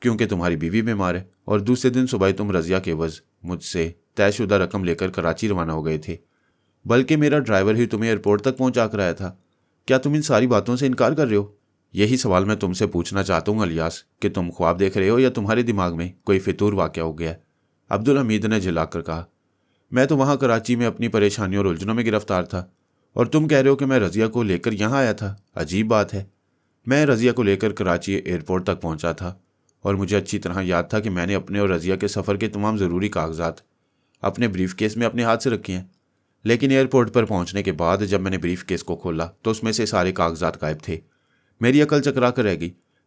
کیونکہ تمہاری بیوی بیمار ہے، اور دوسرے دن صبح تم رضیہ کے عوض مجھ سے طے شدہ رقم لے کر کراچی روانہ ہو گئے تھے، بلکہ میرا ڈرائیور ہی تمہیں ایئرپورٹ تک پہنچا کر آیا تھا۔ کیا تم ان ساری باتوں سے انکار کر رہے ہو؟ یہی سوال میں تم سے پوچھنا چاہتا ہوں الیاس، کہ تم خواب دیکھ رہے ہو یا تمہارے دماغ میں کوئی فطور واقع ہو گیا ہے؟ عبدالحمید نے جھلا کر کہا۔ میں تو وہاں کراچی میں اپنی پریشانیوں اور الجھنوں میں گرفتار تھا، اور تم کہہ رہے ہو کہ میں رضیہ کو لے کر یہاں آیا تھا۔ عجیب بات ہے، میں رضیہ کو لے کر کراچی ایئرپورٹ تک پہنچا تھا، اور مجھے اچھی طرح یاد تھا کہ میں نے اپنے اور رضیہ کے سفر کے تمام ضروری کاغذات اپنے بریف کیس میں اپنے ہاتھ سے رکھے ہیں، لیکن ایئرپورٹ پر پہنچنے کے بعد جب میں نے بریف کیس کو کھولا تو اس میں سے سارے کاغذات غائب تھے۔ میری عقل چکرا کر رہ گئی۔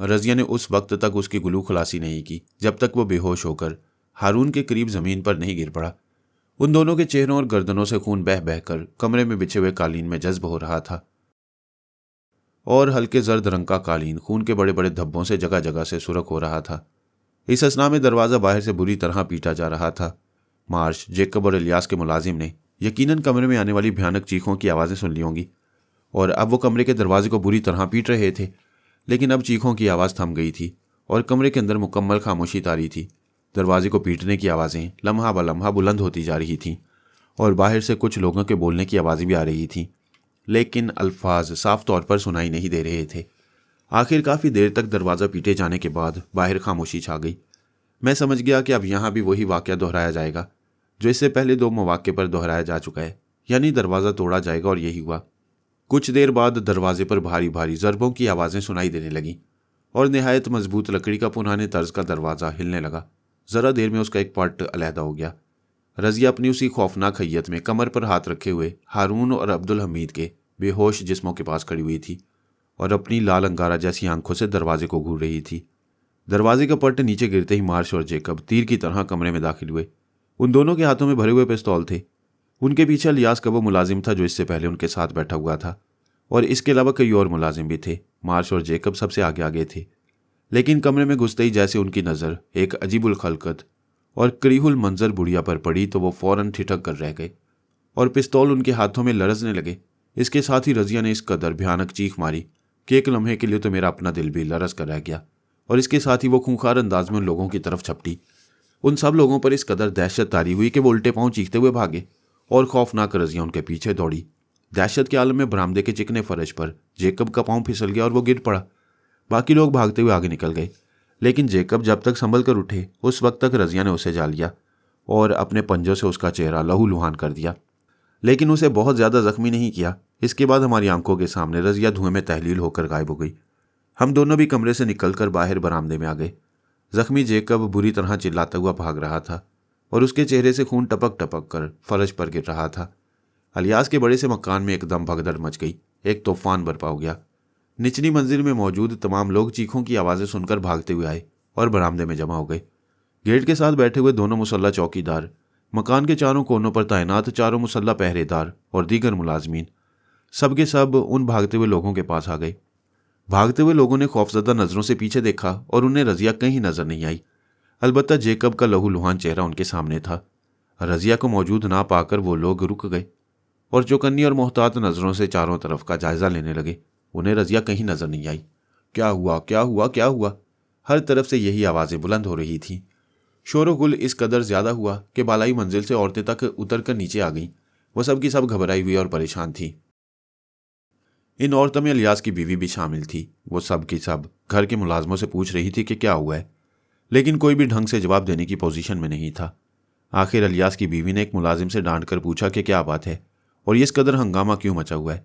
رضیہ نے اس وقت تک اس کی گلو خلاصی نہیں کی جب تک وہ بے ہوش ہو کر ہارون کے قریب زمین پر نہیں گر پڑا۔ ان دونوں کے چہروں اور گردنوں سے خون بہہ بہہ کر کمرے میں بچھے ہوئے قالین میں جذب ہو رہا تھا، اور ہلکے زرد رنگ کا قالین خون کے بڑے بڑے دھبوں سے جگہ جگہ سے سرخ ہو رہا تھا۔ اس اثنا میں دروازہ باہر سے بری طرح پیٹا جا رہا تھا۔ مارش، جیکب اور الیاس کے ملازم نے یقیناً کمرے میں آنے والی بھیانک چیخوں کی آوازیں سن لی ہوں گی، اور اب وہ کمرے کے دروازے کو بری طرح پیٹ رہے تھے۔ لیکن اب چیخوں کی آواز تھم گئی تھی اور کمرے کے اندر مکمل خاموشی طاری تھی۔ دروازے کو پیٹنے کی آوازیں لمحہ بلمحہ بلند ہوتی جا رہی تھیں، اور باہر سے کچھ لوگوں کے بولنے کی آوازیں بھی آ رہی تھیں، لیکن الفاظ صاف طور پر سنائی نہیں دے رہے تھے۔ آخر کافی دیر تک دروازہ پیٹے جانے کے بعد باہر خاموشی چھا گئی۔ میں سمجھ گیا کہ اب یہاں بھی وہی واقعہ دہرایا جائے گا جو اس سے پہلے 2 مواقع پر دہرایا جا چکا ہے، یعنی دروازہ توڑا جائے گا، اور یہی ہوا۔ کچھ دیر بعد دروازے پر بھاری بھاری ضربوں کی آوازیں سنائی دینے لگیں، اور نہایت مضبوط لکڑی کا پرانے طرز کا دروازہ ہلنے لگا۔ ذرا دیر میں اس کا ایک پٹ علیحدہ ہو گیا۔ رضیہ اپنی اسی خوفناک حیت میں کمر پر ہاتھ رکھے ہوئے ہارون اور عبدالحمید کے بے ہوش جسموں کے پاس کھڑی ہوئی تھی، اور اپنی لال انگارہ جیسی آنکھوں سے دروازے کو گھور رہی تھی۔ دروازے کا پٹ نیچے گرتے ہی مارش اور جیکب تیر کی طرح کمرے میں داخل ہوئے۔ ان دونوں کے ہاتھوں میں بھرے ہوئے پستول تھے۔ ان کے پیچھے الیاس کا وہ ملازم تھا جو اس سے پہلے ان کے ساتھ بیٹھا ہوا تھا، اور اس کے علاوہ کئی اور ملازم بھی تھے۔ مارش اور جیکب سب سے آگے آگے تھے، لیکن کمرے میں گھستے ہی جیسے ان کی نظر ایک عجیب الخلقت اور کریہ المنظر بڑھیا پر پڑی تو وہ فوراً ٹھٹک کر رہ گئے اور پستول ان کے ہاتھوں میں لرزنے لگے۔ اس کے ساتھ ہی رضیہ نے اس قدر بھیانک چیخ ماری کہ ایک لمحے کے لیے تو میرا اپنا دل بھی لرز کر رہ گیا، اور اس کے ساتھ ہی وہ خونخوار انداز میں ان لوگوں کی طرف چھپٹی۔ ان سب لوگوں پر اس قدر دہشت طاری ہوئی کہ وہ الٹے پاؤں چیختے ہوئے بھاگے، اور خوفناک رضیہ ان کے پیچھے دوڑی۔ دہشت کے عالم میں برآمدے کے چکنے فرش پر جیکب کا پاؤں پھسل گیا اور وہ گر پڑا۔ باقی لوگ بھاگتے ہوئے آگے نکل گئے، لیکن جیکب جب تک سنبھل کر اٹھے اس وقت تک رضیہ نے اسے جا لیا اور اپنے پنجوں سے اس کا چہرہ لہو لہان کر دیا، لیکن اسے بہت زیادہ زخمی نہیں کیا۔ اس کے بعد ہماری آنکھوں کے سامنے رضیہ دھوئیں میں تحلیل ہو کر غائب ہو گئی۔ ہم دونوں بھی کمرے سے نکل کر باہر برآمدے میں آ گئے۔ زخمی جیکب بری طرح چلاتا ہوا بھاگ رہا تھا، اور اس کے چہرے سے خون ٹپک ٹپک کر فرش پر گر رہا تھا۔ الیاس کے بڑے سے مکان میں ایک دم بھگدڑ مچ گئی، ایک طوفان برپا ہو گیا۔ نچلی منزل میں موجود تمام لوگ چیخوں کی آوازیں سن کر بھاگتے ہوئے آئے اور برآمدے میں جمع ہو گئے۔ گیٹ کے ساتھ بیٹھے ہوئے دونوں مسلح چوکیدار، مکان کے چاروں کونوں پر تعینات 4 مسلح پہرے دار اور دیگر ملازمین، سب کے سب ان بھاگتے ہوئے لوگوں کے پاس آ گئے۔ بھاگتے ہوئے لوگوں نے خوفزدہ نظروں سے پیچھے دیکھا اور انہیں رضیہ کہیں نظر نہیں آئی، البتہ جیکب کا لہو لہان چہرہ ان کے سامنے تھا۔ رضیہ کو موجود نہ پا کر وہ لوگ رک گئے اور چوکنی اور محتاط نظروں سے چاروں طرف کا جائزہ لینے لگے۔ انہیں رضیہ کہیں نظر نہیں آئی۔ کیا ہوا، کیا ہوا، کیا ہوا؟ ہر طرف سے یہی آوازیں بلند ہو رہی تھیں۔ شور و گل اس قدر زیادہ ہوا کہ بالائی منزل سے عورتیں تک اتر کر نیچے آ گئیں۔ وہ سب کی سب گھبرائی ہوئی اور پریشان تھیں۔ ان عورتوں میں الیاس کی بیوی بھی شامل تھی۔ وہ سب کی سب گھر کے ملازموں سے پوچھ رہی تھی کہ کیا ہوا ہے، لیکن کوئی بھی ڈھنگ سے جواب دینے کی پوزیشن میں نہیں تھا۔ آخر الیاس کی بیوی نے ایک ملازم سے ڈانٹ کر پوچھا کہ کیا بات ہے، اور یہ اس قدر ہنگامہ کیوں مچا ہوا ہے،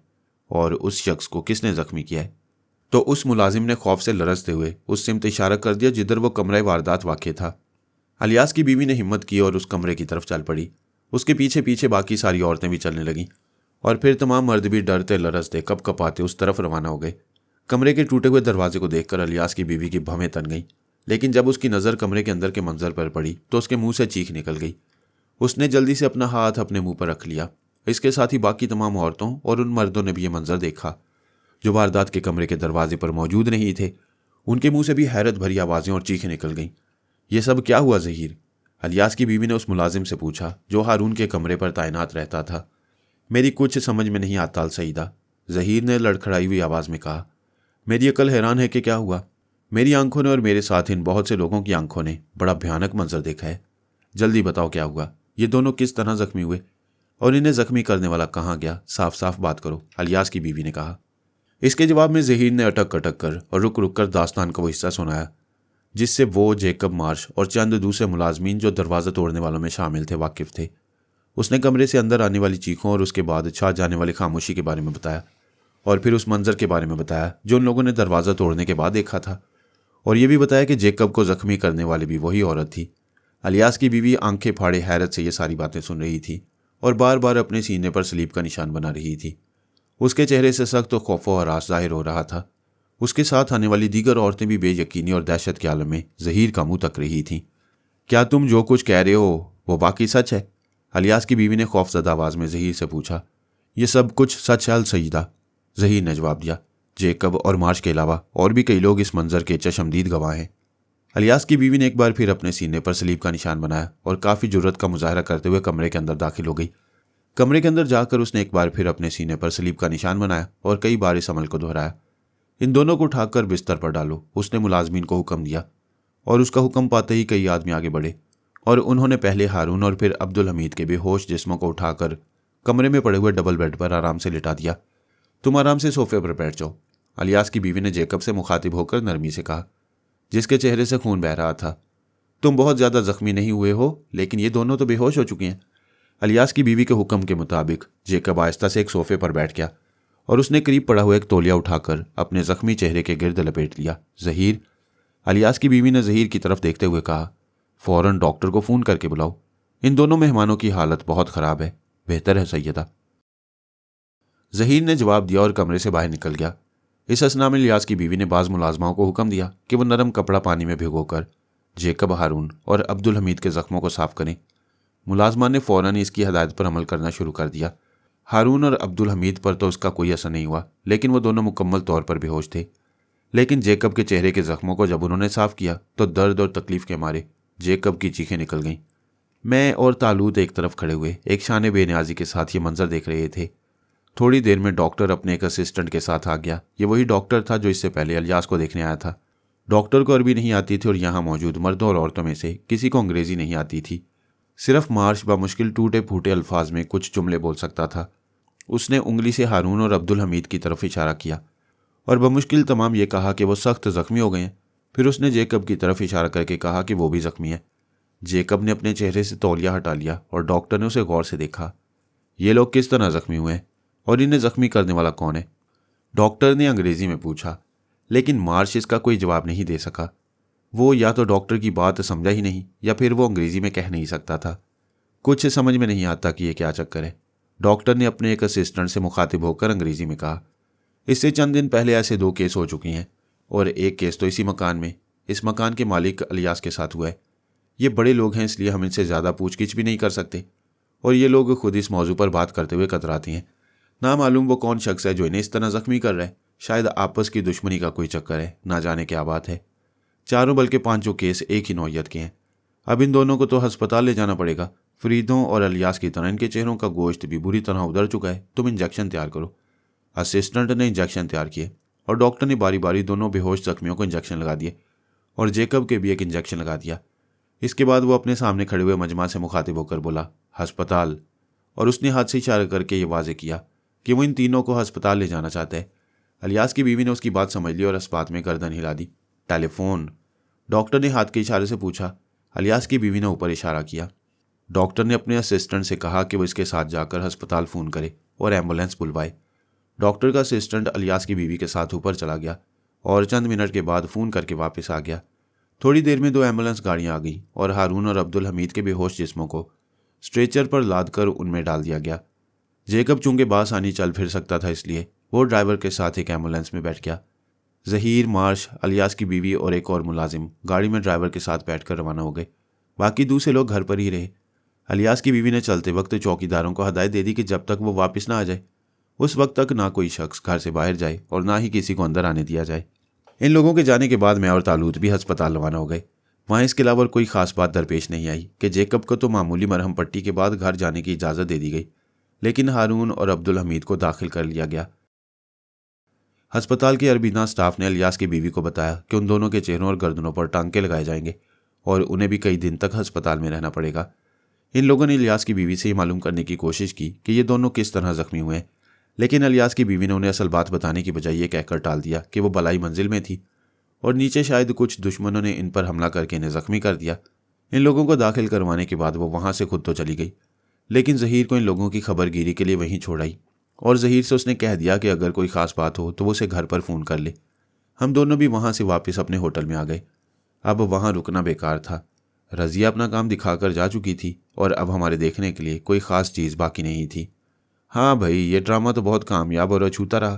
اور اس شخص کو کس نے زخمی کیا ہے؟ تو اس ملازم نے خوف سے لرزتے ہوئے اس سمت اشارہ کر دیا جدھر وہ کمرہ واردات واقع تھا۔ الیاس کی بیوی نے ہمت کی اور اس کمرے کی طرف چل پڑی۔ اس کے پیچھے پیچھے باقی ساری عورتیں بھی چلنے لگیں، اور پھر تمام مرد بھی ڈرتے لرزتے کپ کپاتے اس طرف روانہ ہو گئے۔ کمرے کے ٹوٹے ہوئے دروازے کو دیکھ کر الیاس کی بیوی کی بھویں تن گئیں، لیکن جب اس کی نظر کمرے کے اندر کے منظر پر پڑی تو اس کے منہ سے چیخ نکل گئی۔ اس نے جلدی سے اپنا ہاتھ اپنے منہ پر رکھ لیا۔ اس کے ساتھ ہی باقی تمام عورتوں اور ان مردوں نے بھی یہ منظر دیکھا جو واردات کے کمرے کے دروازے پر موجود نہیں تھے۔ ان کے منہ سے بھی حیرت بھری آوازیں اور چیخیں نکل گئیں۔ یہ سب کیا ہوا ظہیر؟ الیاس کی بیوی نے اس ملازم سے پوچھا جو ہارون کے کمرے پر تعینات رہتا تھا۔ میری کچھ سمجھ میں نہیں آتا السیدہ، ظہیر نے لڑکھڑائی ہوئی آواز میں کہا۔ میری عقل حیران ہے کہ کیا ہوا۔ میری آنکھوں نے اور میرے ساتھ ان بہت سے لوگوں کی آنکھوں نے بڑا بھیانک منظر دیکھا ہے۔ جلدی بتاؤ کیا ہوا، یہ دونوں کس طرح زخمی ہوئے، اور انہیں زخمی کرنے والا کہاں گیا؟ صاف صاف بات کرو، الیاس کی بیوی نے کہا۔ اس کے جواب میں ظہیر نے اٹک اٹک کر اور رک رک کر داستان کا وہ حصہ سنایا جس سے وہ، جیکب، مارش اور چند دوسرے ملازمین جو دروازہ توڑنے والوں میں شامل تھے واقف تھے۔ اس نے کمرے سے اندر آنے والی چیخوں اور اس کے بعد چھا جانے والی خاموشی کے بارے میں بتایا، اور پھر اس منظر کے بارے میں بتایا جو ان لوگوں نے دروازہ توڑنے کے بعد دیکھا تھا، اور یہ بھی بتایا کہ جیکب کو زخمی کرنے والی بھی وہی عورت تھی۔ الیاس کی بیوی آنکھیں پھاڑے حیرت سے یہ ساری باتیں سن رہی تھی اور بار بار اپنے سینے پر سلیب کا نشان بنا رہی تھی۔ اس کے چہرے سے سخت خوف و ہراس ظاہر ہو رہا تھا۔ اس کے ساتھ آنے والی دیگر عورتیں بھی بے یقینی اور دہشت کے عالم میں ظہیر کا منہ تک رہی تھیں۔ کیا تم جو کچھ کہہ رہے ہو وہ واقعی سچ ہے؟ الیاس کی بیوی نے خوفزدہ آواز میں ظہیر سے پوچھا۔ یہ سب کچھ سچ ہے السیدہ، ظہیر نے جواب دیا۔ جیکب اور مارش کے علاوہ اور بھی کئی لوگ اس منظر کے چشمدید گواہ ہیں۔ الیاس کی بیوی نے ایک بار پھر اپنے سینے پر سلیب کا نشان بنایا اور کافی جرأت کا مظاہرہ کرتے ہوئے کمرے کے اندر داخل ہو گئی۔ کمرے کے اندر جا کر اس نے ایک بار پھر اپنے سینے پر سلیب کا نشان بنایا اور کئی بار اس عمل کو دہرایا۔ ان دونوں کو اٹھا کر بستر پر ڈالو، اس نے ملازمین کو حکم دیا، اور اس کا حکم پاتے ہی کئی آدمی آگے بڑھے اور انہوں نے پہلے ہارون اور پھر عبدالحمید کے بے ہوش جسموں کو اٹھا کر کمرے میں پڑے ہوئے ڈبل بیڈ پر آرام سے لٹا دیا۔ تم آرام سے صوفے پر بیٹھ جاؤ، الیاس کی بیوی نے جیکب سے مخاطب ہو کر نرمی سے کہا، جس کے چہرے سے خون بہہ رہا تھا۔ تم بہت زیادہ زخمی نہیں ہوئے ہو، لیکن یہ دونوں تو بے ہوش ہو چکی ہیں۔ الیاس کی بیوی کے حکم کے مطابق جیکب آہستہ سے ایک صوفے پر بیٹھ گیا اور اس نے قریب پڑا ہوا ایک تولیہ اٹھا کر اپنے زخمی چہرے کے گرد لپیٹ لیا۔ ظہیر، الیاس کی بیوی نے ظہیر کی طرف دیکھتے ہوئے کہا، فوراً ڈاکٹر کو فون کر کے بلاؤ، ان دونوں مہمانوں کی حالت بہت خراب ہے۔ بہتر ہے سیدہ، ظہیر نے جواب دیا اور کمرے سے باہر نکل گیا۔ اس اثنا میں الیاس کی بیوی نے بعض ملازماؤں کو حکم دیا کہ وہ نرم کپڑا پانی میں بھگو کر جیکب، ہارون اور عبدالحمید کے زخموں کو صاف کریں۔ ملازمان نے فوراً اس کی ہدایت پر عمل کرنا شروع کر دیا۔ ہارون اور عبدالحمید پر تو اس کا کوئی اثر نہیں ہوا، لیکن وہ دونوں مکمل طور پر بے ہوش تھے۔ لیکن جیکب کے چہرے کے زخموں کو جب انہوں نے صاف کیا تو درد اور تکلیف کے مارے جیکب کی چیخیں نکل گئیں۔ میں اور طالوت ایک طرف کھڑے ہوئے ایک شان بے نیازی کے ساتھ یہ منظر دیکھ رہے تھے۔ تھوڑی دیر میں ڈاکٹر اپنے ایک اسسٹنٹ کے ساتھ آ گیا۔ یہ وہی ڈاکٹر تھا جو اس سے پہلے الیاس کو دیکھنے آیا تھا۔ ڈاکٹر کو عربی نہیں آتی تھی اور یہاں موجود مردوں اور عورتوں میں سے کسی کو انگریزی نہیں آتی تھی۔ صرف مارش بمشکل ٹوٹے پھوٹے الفاظ میں کچھ جملے بول سکتا تھا۔ اس نے انگلی سے ہارون اور عبدالحمید کی طرف اشارہ کیا اور بمشکل تمام یہ کہا کہ وہ سخت زخمی ہو گئے ہیں۔ پھر اس نے جیکب کی طرف اشارہ کر کے کہا کہ وہ بھی زخمی ہے۔ جیکب نے اپنے چہرے سے تولیہ ہٹا لیا اور ڈاکٹر نے اسے غور سے دیکھا۔ یہ لوگ کس طرح زخمی ہوئے ہیں اور انہیں زخمی کرنے والا کون ہے؟ ڈاکٹر نے انگریزی میں پوچھا، لیکن مارش اس کا کوئی جواب نہیں دے سکا۔ وہ یا تو ڈاکٹر کی بات سمجھا ہی نہیں یا پھر وہ انگریزی میں کہہ نہیں سکتا تھا۔ کچھ سمجھ میں نہیں آتا کہ یہ کیا چکر ہے۔ ڈاکٹر نے اپنے ایک اسسٹنٹ سے مخاطب ہو کر انگریزی میں کہا، اس سے چند دن پہلے ایسے 2 کیس ہو چکی ہیں اور ایک کیس تو اسی مکان میں، اس مکان کے مالک الیاس کے ساتھ ہوا ہے۔ یہ بڑے لوگ ہیں، اس لیے ہم ان سے زیادہ پوچھ گچھ بھی نہیں کر سکتے، اور یہ لوگ خود اس موضوع پر بات کرتے ہوئے کتراتے ہیں۔ نہ معلوم وہ کون شخص ہے جو انہیں اس طرح زخمی کر رہا ہے۔ شاید آپس کی دشمنی کا کوئی چکر ہے، نہ جانے کیا بات ہے۔ 4 بلکہ 5 کیس ایک ہی نوعیت کے ہیں۔ اب ان دونوں کو تو ہسپتال لے جانا پڑے گا۔ فریدوں اور الیاس کی طرح ان کے چہروں کا گوشت بھی بری طرح ادھر چکا ہے۔ تم انجیکشن تیار کرو۔ اسسٹنٹ نے انجیکشن تیار کیے اور ڈاکٹر نے باری باری دونوں بے ہوش زخمیوں کو انجیکشن لگا دیے اور جیکب کے بھی ایک انجیکشن لگا دیا۔ اس کے بعد وہ اپنے سامنے کھڑے ہوئے مجمع سے مخاطب ہو کر بولا، ہسپتال، اور اس نے ہاتھ سے اشارہ کر کے یہ واضح کیا کہ وہ ان تینوں کو ہسپتال لے جانا چاہتا ہے۔ الیاس کی بیوی نے اس کی بات سمجھ لی اور اس بات میں گردن ہلا دی۔ ٹیلی فون، ڈاکٹر نے ہاتھ کے اشارے سے پوچھا۔ الیاس کی بیوی نے اوپر اشارہ کیا۔ ڈاکٹر نے اپنے اسسٹنٹ سے کہا کہ وہ اس کے ساتھ جا کر ہسپتال فون کرے اور ایمبولینس بلوائے۔ ڈاکٹر کا اسسٹنٹ الیاس کی بیوی کے ساتھ اوپر چلا گیا اور چند منٹ کے بعد فون کر کے واپس آ گیا۔ تھوڑی دیر میں 2 ایمبولینس گاڑیاں آ گئیں اور ہارون اور عبدالحمید کے بے ہوش جسموں کو اسٹریچر پر لاد کر ان میں ڈال دیا گیا۔ جیکب چونکہ بآسانی چل پھر سکتا تھا، اس لیے وہ ڈرائیور کے ساتھ ایک ایمبولینس میں بیٹھ گیا۔ ظہیر، مارش، الیاس کی بیوی اور ایک اور ملازم گاڑی میں ڈرائیور کے ساتھ بیٹھ کر روانہ ہو گئے۔ باقی دوسرے لوگ گھر پر ہی رہے۔ الیاس کی بیوی نے چلتے وقت چوکیداروں کو ہدایت دے دی کہ جب تک وہ واپس نہ آ جائے اس وقت تک نہ کوئی شخص گھر سے باہر جائے اور نہ ہی کسی کو اندر آنے دیا جائے۔ ان لوگوں کے جانے کے بعد میں اور طالوت بھی ہسپتال روانہ ہو گئے۔ وہاں اس کے علاوہ کوئی خاص بات درپیش نہیں آئی کہ جیکب کو تو معمولی مرہم پٹی کے بعد گھر جانے کی اجازت دے دی گئی، لیکن ہارون اور عبدالحمید کو داخل کر لیا گیا۔ ہسپتال کے عربینہ سٹاف نے الیاس کی بیوی کو بتایا کہ ان دونوں کے چہروں اور گردنوں پر ٹانکے لگائے جائیں گے اور انہیں بھی کئی دن تک ہسپتال میں رہنا پڑے گا۔ ان لوگوں نے الیاس کی بیوی سے یہ معلوم کرنے کی کوشش کی کہ یہ دونوں کس طرح زخمی ہوئے ہیں، لیکن الیاس کی بیوی نے انہیں اصل بات بتانے کی بجائے یہ کہہ کر ٹال دیا کہ وہ بلائی منزل میں تھی اور نیچے شاید کچھ دشمنوں نے ان پر حملہ کر کے انہیں زخمی کر دیا۔ ان لوگوں کو داخل کروانے کے بعد وہ وہاں سے خود تو چلی گئی، لیکن ظہیر کو ان لوگوں کی خبر گیری کے لیے وہیں چھوڑ آئی اور ظہیر سے اس نے کہہ دیا کہ اگر کوئی خاص بات ہو تو وہ اسے گھر پر فون کر لے۔ ہم دونوں بھی وہاں سے واپس اپنے ہوٹل میں آ گئے۔ اب وہاں رکنا بیکار تھا۔ رضیہ اپنا کام دکھا کر جا چکی تھی اور اب ہمارے دیکھنے کے لیے کوئی خاص چیز باقی نہیں تھی۔ ہاں بھائی، یہ ڈرامہ تو بہت کامیاب اور اچھوتا رہا۔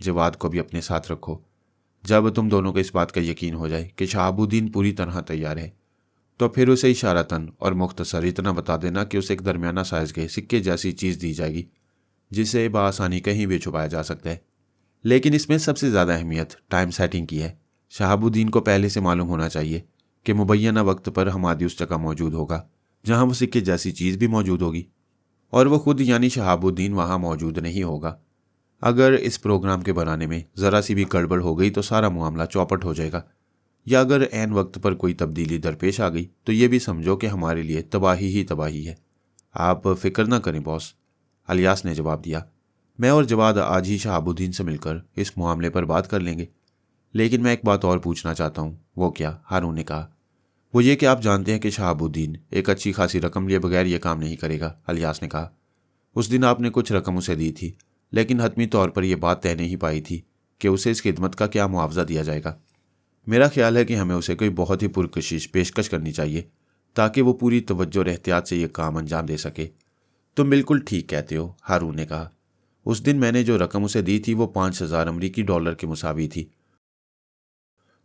جواد کو بھی اپنے ساتھ رکھو۔ جب تم دونوں کو اس بات کا یقین ہو جائے کہ شہاب الدین پوری طرح تیار ہے تو پھر اسے اشارتاً اور مختصر اتنا بتا دینا کہ اسے ایک درمیانہ سائز کے سکے جیسی چیز دی جائے گی جسے بآسانی کہیں بھی چھپایا جا سکتا ہے۔ لیکن اس میں سب سے زیادہ اہمیت ٹائم سیٹنگ کی ہے۔ شہاب الدین کو پہلے سے معلوم ہونا چاہیے کہ مبینہ وقت پر ہمادی اس جگہ موجود ہوگا جہاں وہ سکے جیسی چیز بھی موجود ہوگی، اور وہ خود یعنی شہاب الدین وہاں موجود نہیں ہوگا۔ اگر اس پروگرام کے بنانے میں ذرا سی بھی گڑبڑ ہو گئی تو سارا معاملہ چوپٹ ہو جائے گا، یا اگر عین وقت پر کوئی تبدیلی درپیش آ گئی تو یہ بھی سمجھو کہ ہمارے لیے تباہی ہی تباہی ہے۔ آپ فکر نہ کریں باس، الیاس نے جواب دیا۔ میں اور جواد آج ہی شہاب الدین سے مل کر اس معاملے پر بات کر لیں گے، لیکن میں ایک بات اور پوچھنا چاہتا ہوں۔ وہ کیا؟ ہارون نے کہا۔ وہ یہ کہ آپ جانتے ہیں کہ شہاب الدین ایک اچھی خاصی رقم لیے بغیر یہ کام نہیں کرے گا، الیاس نے کہا۔ اس دن آپ نے کچھ رقم اسے دی تھی، لیکن حتمی طور پر یہ بات طے نہیں پائی تھی کہ اسے اس خدمت کا کیا معاوضہ دیا جائے گا۔ میرا خیال ہے کہ ہمیں اسے کوئی بہت ہی پرکشش پیشکش کرنی چاہیے تاکہ وہ پوری توجہ اور احتیاط سے یہ کام انجام دے سکے۔ تم بالکل ٹھیک کہتے ہو، ہارون نے کہا۔ اس دن میں نے جو رقم اسے دی تھی وہ 5000 امریکی ڈالر کے مساوی تھی۔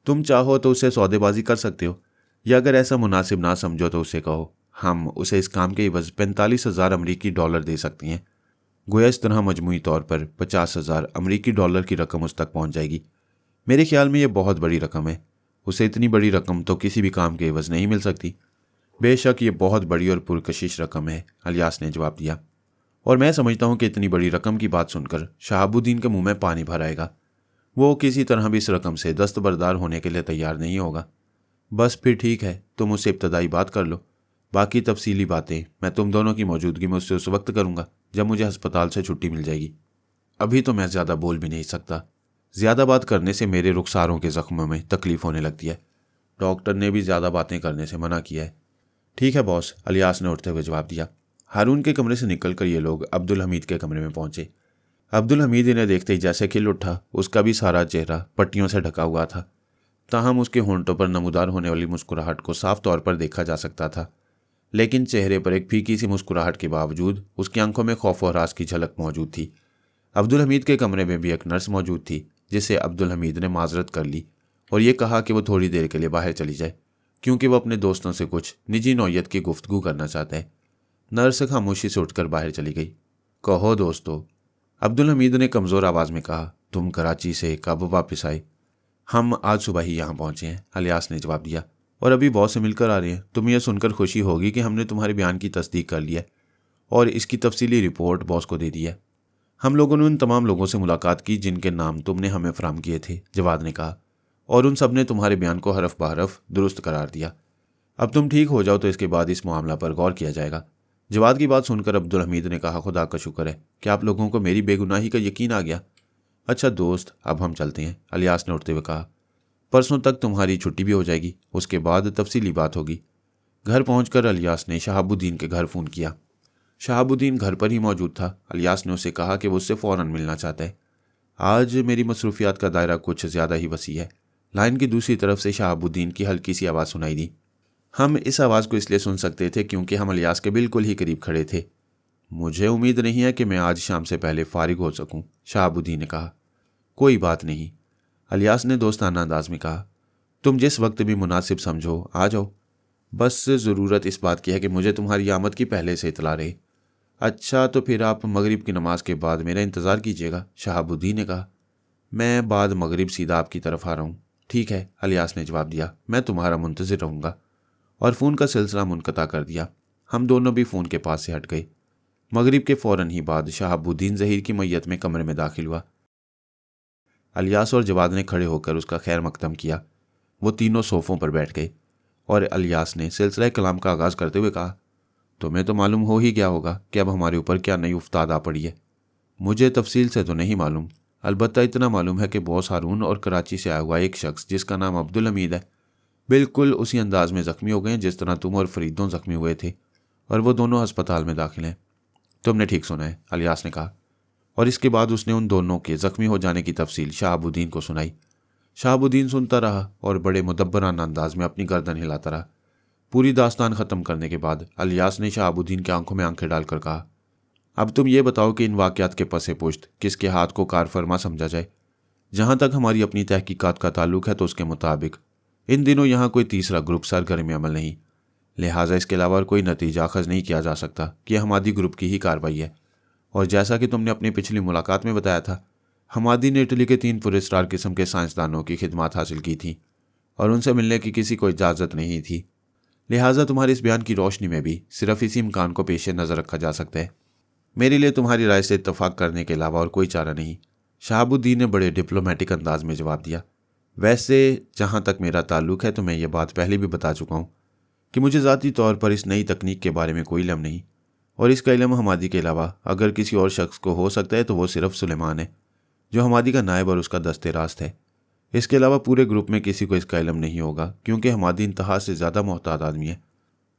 تم چاہو تو اسے سودے بازی کر سکتے ہو، یا اگر ایسا مناسب نہ سمجھو تو اسے کہو ہم اسے اس کام کے عوض 45,000 امریکی ڈالر دے سکتے ہیں۔ گویا اس طرح مجموعی طور پر 50,000 امریکی ڈالر کی رقم اس تک پہنچ جائے گی۔ میرے خیال میں یہ بہت بڑی رقم ہے۔ اسے اتنی بڑی رقم تو کسی بھی کام کے عوض نہیں مل سکتی۔ بے شک یہ بہت بڑی اور پرکشش رقم ہے، الیاس نے جواب دیا، اور میں سمجھتا ہوں کہ اتنی بڑی رقم کی بات سن کر شہاب الدین کے منہ میں پانی بھر آئے گا۔ وہ کسی طرح بھی اس رقم سے دستبردار ہونے کے لیے تیار نہیں ہوگا۔ بس پھر ٹھیک ہے، تم اس سے ابتدائی بات کر لو، باقی تفصیلی باتیں میں تم دونوں کی موجودگی میں اس سے اس وقت کروں گا جب مجھے ہسپتال سے چھٹی مل جائے گی۔ ابھی تو میں زیادہ بول بھی نہیں سکتا، زیادہ بات کرنے سے میرے رخساروں کے زخموں میں تکلیف ہونے لگتی ہے۔ ڈاکٹر نے بھی زیادہ باتیں کرنے سے منع کیا ہے۔ ٹھیک ہے باس، الیاس نے اٹھتے ہوئے جواب دیا۔ ہارون کے کمرے سے نکل کر یہ لوگ عبدالحمید کے کمرے میں پہنچے۔ عبدالحمید انہیں دیکھتے ہی جیسے کھل اٹھا۔ اس کا بھی سارا چہرہ پٹیوں سے ڈھکا ہوا تھا، تاہم اس کے ہونٹوں پر نمودار ہونے والی مسکراہٹ کو صاف طور پر دیکھا جا سکتا تھا، لیکن چہرے پر ایک پھیکی سی مسکراہٹ کے باوجود اس کی آنکھوں میں خوف و ہراس کی جھلک موجود تھی۔ عبدالحمید کے کمرے میں بھی ایک نرس موجود تھی، جسے عبدالحمید نے معذرت کر لی اور یہ کہا کہ وہ تھوڑی دیر کے لیے باہر چلی جائے کیونکہ وہ اپنے دوستوں سے کچھ نجی نوعیت کی گفتگو کرنا چاہتا ہے۔ نرس خاموشی سے اٹھ کر باہر چلی گئی۔ کہو دوستو، عبدالحمید نے کمزور آواز میں کہا، تم کراچی سے کب واپس آئے؟ ہم آج صبح ہی یہاں پہنچے ہیں، الیاس نے جواب دیا، اور ابھی باس سے مل کر آ رہے ہیں۔ تمہیں یہ سن کر خوشی ہوگی کہ ہم نے تمہارے بیان کی تصدیق کر لی ہے اور اس کی تفصیلی رپورٹ باس کو دے دی ہے۔ ہم لوگوں نے ان تمام لوگوں سے ملاقات کی جن کے نام تم نے ہمیں فراہم کیے تھے، جواد نے کہا، اور ان سب نے تمہارے بیان کو حرف بحرف درست قرار دیا۔ اب تم ٹھیک ہو جاؤ تو اس کے بعد اس معاملہ پر غور کیا جائے گا۔ جواد کی بات سن کر عبدالحمید نے کہا، خدا کا شکر ہے کہ آپ لوگوں کو میری بے گناہی کا یقین آ گیا۔ اچھا دوست، اب ہم چلتے ہیں، الیاس نے اٹھتے ہوئے کہا۔ پرسوں تک تمہاری چھٹی بھی ہو جائے گی، اس کے بعد تفصیلی بات ہوگی۔ گھر پہنچ کر الیاس نے شہاب الدین کے گھر فون کیا۔ شہاب الدین گھر پر ہی موجود تھا۔ الیاس نے اسے کہا کہ وہ اس سے فوراً ملنا چاہتا ہے۔ آج میری مصروفیات کا دائرہ کچھ زیادہ ہی وسیع ہے۔ لائن کی دوسری طرف سے شہاب الدین کی ہلکی سی آواز سنائی دی۔ ہم اس آواز کو اس لیے سن سکتے تھے کیونکہ ہم الیاس کے بالکل ہی قریب کھڑے تھے۔ مجھے امید نہیں ہے کہ میں آج شام سے پہلے فارغ ہو سکوں، شہاب الدین نے کہا۔ کوئی بات نہیں، الیاس نے دوستانہ انداز میں کہا، تم جس وقت بھی مناسب سمجھو آ جاؤ، بس ضرورت اس بات کی ہے کہ مجھے تمہاری آمد کی پہلے سے اطلاع رہے۔ اچھا تو پھر آپ مغرب کی نماز کے بعد میرا انتظار کیجیے گا، شہاب الدین نے کہا۔ میں بعد مغرب سیدھا آپ کی طرف آ رہا ہوں۔ ٹھیک ہے، الیاس نے جواب دیا، میں تمہارا منتظر رہوں گا، اور فون کا سلسلہ منقطع کر دیا۔ ہم دونوں بھی فون کے پاس سے ہٹ گئے۔ مغرب کے فوراً ہی بعد شہاب الدین ظہیر کی میت میں کمرے میں داخل ہوا۔ الیاس اور جواد نے کھڑے ہو کر اس کا خیر مقدم کیا۔ وہ تینوں صوفوں پر بیٹھ گئے اور الیاس نے سلسلہ کلام کا آغاز کرتے ہوئے کہا، تمہیں تو معلوم ہو ہی گیا ہوگا کہ اب ہمارے اوپر کیا نئی افتاد آ پڑی ہے۔ مجھے تفصیل سے تو نہیں معلوم، البتہ اتنا معلوم ہے کہ باس ہارون اور کراچی سے آیا ہوا ایک شخص جس کا نام عبدالحمید ہے بالکل اسی انداز میں زخمی ہو گئے ہیں جس طرح تم اور فریدوں زخمی ہوئے تھے، اور وہ دونوں ہسپتال میں داخل ہیں۔ تم نے ٹھیک سنا ہے، الیاس نے کہا، اور اس کے بعد اس نے ان دونوں کے زخمی ہو جانے کی تفصیل شہاب الدین کو سنائی۔ شہاب الدین سنتا رہا اور بڑے مدبرانہ انداز میں اپنی گردن ہلاتا رہا۔ پوری داستان ختم کرنے کے بعد الیاس نے شہاب الدین کی آنکھوں میں آنکھیں ڈال کر کہا، اب تم یہ بتاؤ کہ ان واقعات کے پس پشت کس کے ہاتھ کو کار فرما سمجھا جائے؟ جہاں تک ہماری اپنی تحقیقات کا تعلق ہے تو اس کے مطابق ان دنوں یہاں کوئی تیسرا گروپ سرگرم عمل نہیں، لہٰذا اس کے علاوہ کوئی نتیجہ اخذ نہیں کیا جا سکتا کہ حمادی گروپ کی ہی کارروائی ہے۔ اور جیسا کہ تم نے اپنی پچھلی ملاقات میں بتایا تھا، حمادی نے اٹلی کے 3 4 اسٹار قسم کے سائنسدانوں کی خدمات حاصل کی تھیں اور ان سے ملنے کی کسی کو اجازت نہیں تھی، لہٰذا تمہارے اس بیان کی روشنی میں بھی صرف اسی امکان کو پیش نظر رکھا جا سکتا ہے۔ میرے لیے تمہاری رائے سے اتفاق کرنے کے علاوہ اور کوئی چارہ نہیں، شہاب الدین نے بڑے ڈپلومیٹک انداز میں جواب دیا۔ ویسے جہاں تک میرا تعلق ہے تو میں یہ بات پہلے بھی بتا چکا ہوں کہ مجھے ذاتی طور پر اس نئی تکنیک کے بارے میں کوئی علم نہیں، اور اس کا علم حمادی کے علاوہ اگر کسی اور شخص کو ہو سکتا ہے تو وہ صرف سلیمان ہے، جو حمادی کا نائب اور اس کا دست راست ہے۔ اس کے علاوہ پورے گروپ میں کسی کو اس کا علم نہیں ہوگا، کیونکہ حمادی انتہا سے زیادہ محتاط آدمی ہے۔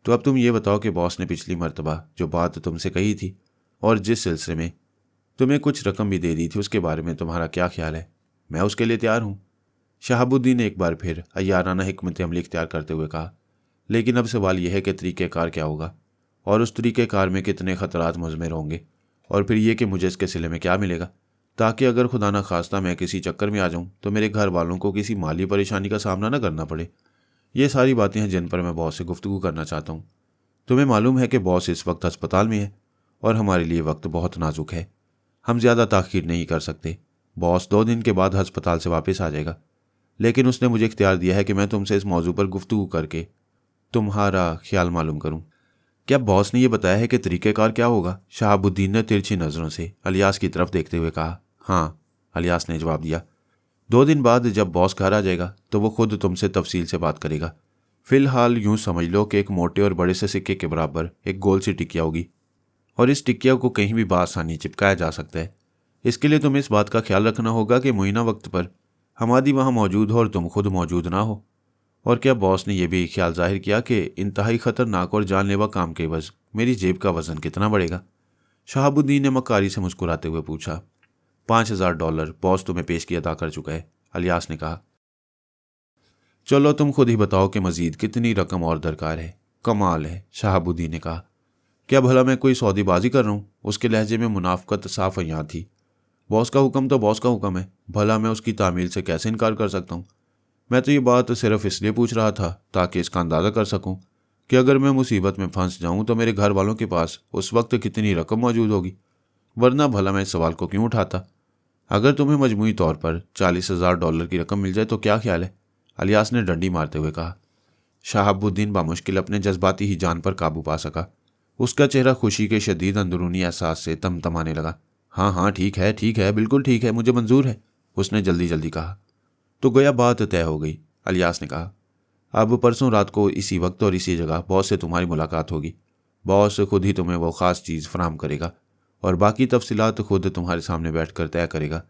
تو اب تم یہ بتاؤ کہ باس نے پچھلی مرتبہ جو بات تم سے کہی تھی اور جس سلسلے میں تمہیں کچھ رقم بھی دے دی تھی، اس کے بارے میں تمہارا کیا خیال ہے؟ میں اس کے لیے تیار ہوں، شہاب الدین نے ایک بار پھر عیارانہ حکمت عملی اختیار کرتے ہوئے کہا۔ لیکن اب سوال یہ ہے کہ طریقہ کار کیا ہوگا، اور اس طریقہ کار میں کتنے خطرات مضمر ہوں گے، اور پھر یہ کہ مجھے اس کے صلے میں کیا ملے گا، تاکہ اگر خدا نہ خواستہ میں کسی چکر میں آ جاؤں تو میرے گھر والوں کو کسی مالی پریشانی کا سامنا نہ کرنا پڑے۔ یہ ساری باتیں ہیں جن پر میں باس سے گفتگو کرنا چاہتا ہوں۔ تمہیں معلوم ہے کہ باس اس وقت ہسپتال میں ہے اور ہمارے لیے وقت بہت نازک ہے، ہم زیادہ تاخیر نہیں کر سکتے۔ باس 2 دن کے بعد ہسپتال سے واپس آ جائے گا، لیکن اس نے مجھے اختیار دیا ہے کہ میں تم سے اس موضوع پر گفتگو کر کے تمہارا خیال معلوم کروں۔ کیا باس نے یہ بتایا ہے کہ طریقہ کار کیا ہوگا؟ شہاب الدین نے ترچھی نظروں سے الیاس کی طرف دیکھتے ہوئے کہا۔ ہاں، الیاس نے جواب دیا۔ 2 دن بعد جب باس گھر آ جائے گا تو وہ خود تم سے تفصیل سے بات کرے گا۔ فی الحال یوں سمجھ لو کہ ایک موٹے اور بڑے سے سکے کے برابر ایک گول سی ٹکیا ہوگی، اور اس ٹکیا کو کہیں بھی بآسانی چپکایا جا سکتا ہے۔ اس کے لیے تمہیں اس بات کا خیال رکھنا ہوگا کہ معینہ وقت پر حمادی وہاں موجود ہو اور تم خود موجود نہ ہو۔ اور کیا باس نے یہ بھی خیال ظاہر کیا کہ انتہائی خطرناک اور جان لیوا کام کے عوض میری جیب کا وزن کتنا بڑھے گا؟ شہاب الدین نے مکاری سے مسکراتے ہوئے پوچھا۔ $5000 باس تمہیں پیش کی ادا کر چکا ہے، الیاس نے کہا۔ چلو تم خود ہی بتاؤ کہ مزید کتنی رقم اور درکار ہے۔ کمال ہے، شہاب الدین نے کہا۔ کیا بھلا میں کوئی سودی بازی کر رہا ہوں؟ اس کے لہجے میں منافقت صاف عیاں تھی۔ باس کا حکم تو باس کا حکم ہے، بھلا میں اس کی تعمیل سے کیسے انکار کر سکتا ہوں؟ میں تو یہ بات صرف اس لیے پوچھ رہا تھا تاکہ اس کا اندازہ کر سکوں کہ اگر میں مصیبت میں پھنس جاؤں تو میرے گھر والوں کے پاس اس وقت کتنی رقم موجود ہوگی، ورنہ بھلا میں اس سوال کو کیوں اٹھاتا؟ اگر تمہیں مجموعی طور پر $40,000 کی رقم مل جائے تو کیا خیال ہے؟ الیاس نے ڈنڈی مارتے ہوئے کہا۔ شہاب الدین بامشکل اپنے جذباتی ہی جان پر قابو پا سکا۔ اس کا چہرہ خوشی کے شدید اندرونی احساس سے تمتمانے لگا۔ ہاں ہاں، ٹھیک ہے، بالکل ٹھیک ہے، مجھے منظور ہے، اس نے جلدی جلدی کہا۔ تو گویا بات طے ہو گئی، الیاس نے کہا۔ اب پرسوں رات کو اسی وقت اور اسی جگہ باس سے تمہاری ملاقات ہوگی۔ باس خود ہی تمہیں وہ خاص چیز فراہم کرے گا اور باقی تفصیلات خود تمہارے سامنے بیٹھ کر طے کرے گا۔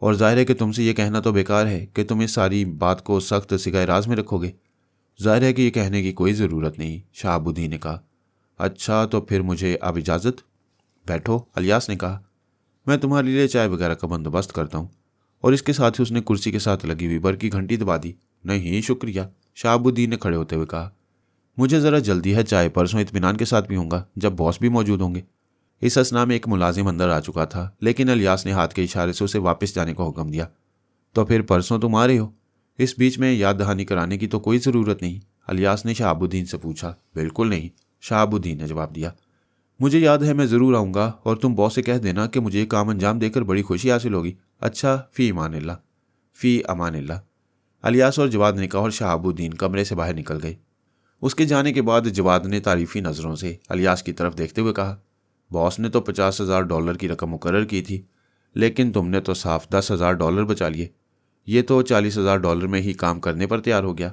اور ظاہر ہے کہ تم سے یہ کہنا تو بیکار ہے کہ تم اس ساری بات کو سخت سگائے راز میں رکھو گے۔ ظاہر ہے کہ یہ کہنے کی کوئی ضرورت نہیں، شہاب الدین نے کہا۔ اچھا تو پھر مجھے اب اجازت؟ بیٹھو، الیاس نے کہا، میں تمہارے لیے چائے وغیرہ کا بندوبست کرتا ہوں۔ اور اس کے ساتھ ہی اس نے کرسی کے ساتھ لگی ہوئی بر کی گھنٹی دبا دی۔ نہیں شکریہ، شہاب الدین نے کھڑے ہوتے ہوئے کہا، مجھے ذرا جلدی ہے، چائے پرسوں اطمینان کے ساتھ پیوں گا جب باس بھی موجود ہوں گے۔ اس اثنا میں ایک ملازم اندر آ چکا تھا، لیکن الیاس نے ہاتھ کے اشارے سے اسے واپس جانے کا حکم دیا۔ تو پھر پرسوں تم آ رہے ہو؟ اس بیچ میں یاد دہانی کرانے کی تو کوئی ضرورت نہیں، الیاس نے شہاب الدین سے پوچھا۔ بالکل نہیں، شہاب الدین نے جواب دیا، مجھے یاد ہے، میں ضرور آؤں گا، اور تم باس سے کہہ دینا کہ مجھے یہ کام انجام دے کر بڑی خوشی حاصل ہوگی۔ اچھا، فی امان اللہ۔ فی امان اللہ، الیاس اور جواد نے کہا، اور شہاب الدین کمرے سے باہر نکل گئے۔ اس کے جانے کے بعد جواد نے تعریفی نظروں سے الیاس کی طرف دیکھتے ہوئے کہا، باس نے تو $50,000 کی رقم مقرر کی تھی، لیکن تم نے تو صاف $10,000 بچا لیے۔ یہ تو $40,000 میں ہی کام کرنے پر تیار ہو گیا۔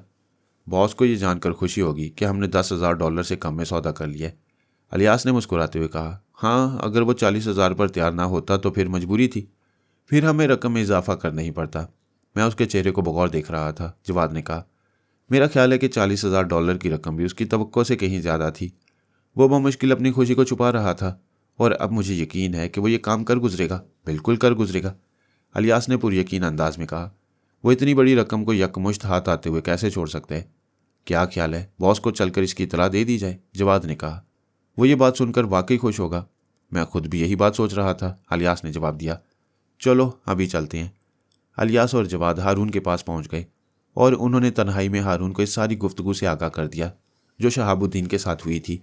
باس کو یہ جان کر خوشی ہوگی کہ ہم نے $10,000 سے کم میں سودا کر لیا ہے، الیاس نے مسکراتے ہوئے کہا۔ ہاں، اگر وہ 40,000 پر تیار نہ ہوتا تو پھر مجبوری تھی، پھر ہمیں رقم میں اضافہ کرنا ہی پڑتا۔ میں اس کے چہرے کو بغور دیکھ رہا تھا، جواد نے کہا۔ میرا خیال ہے کہ $40,000 کی رقم بھی اس کی توقع سے کہیں زیادہ تھی۔ وہ بمشکل اپنی خوشی کو چھپا رہا تھا، اور اب مجھے یقین ہے کہ وہ یہ کام کر گزرے گا، بالکل کر گزرے گا، الیاس نے پر یقین انداز میں کہا۔ وہ اتنی بڑی رقم کو یکمشت ہاتھ آتے ہوئے کیسے چھوڑ سکتا ہے؟ کیا خیال ہے باس کو چل کر اس کی اطلاع دے دی جائے؟ جواد نے کہا۔ وہ یہ بات سن کر واقعی خوش ہوگا۔ میں خود بھی یہی بات سوچ رہا تھا، الیاس نے جواب دیا۔ چلو ابھی چلتے ہیں۔ الیاس اور جواد ہارون کے پاس پہنچ گئے اور انہوں نے تنہائی میں ہارون کو اس ساری گفتگو سے آگاہ کر دیا جو شہاب الدین کے ساتھ ہوئی تھی۔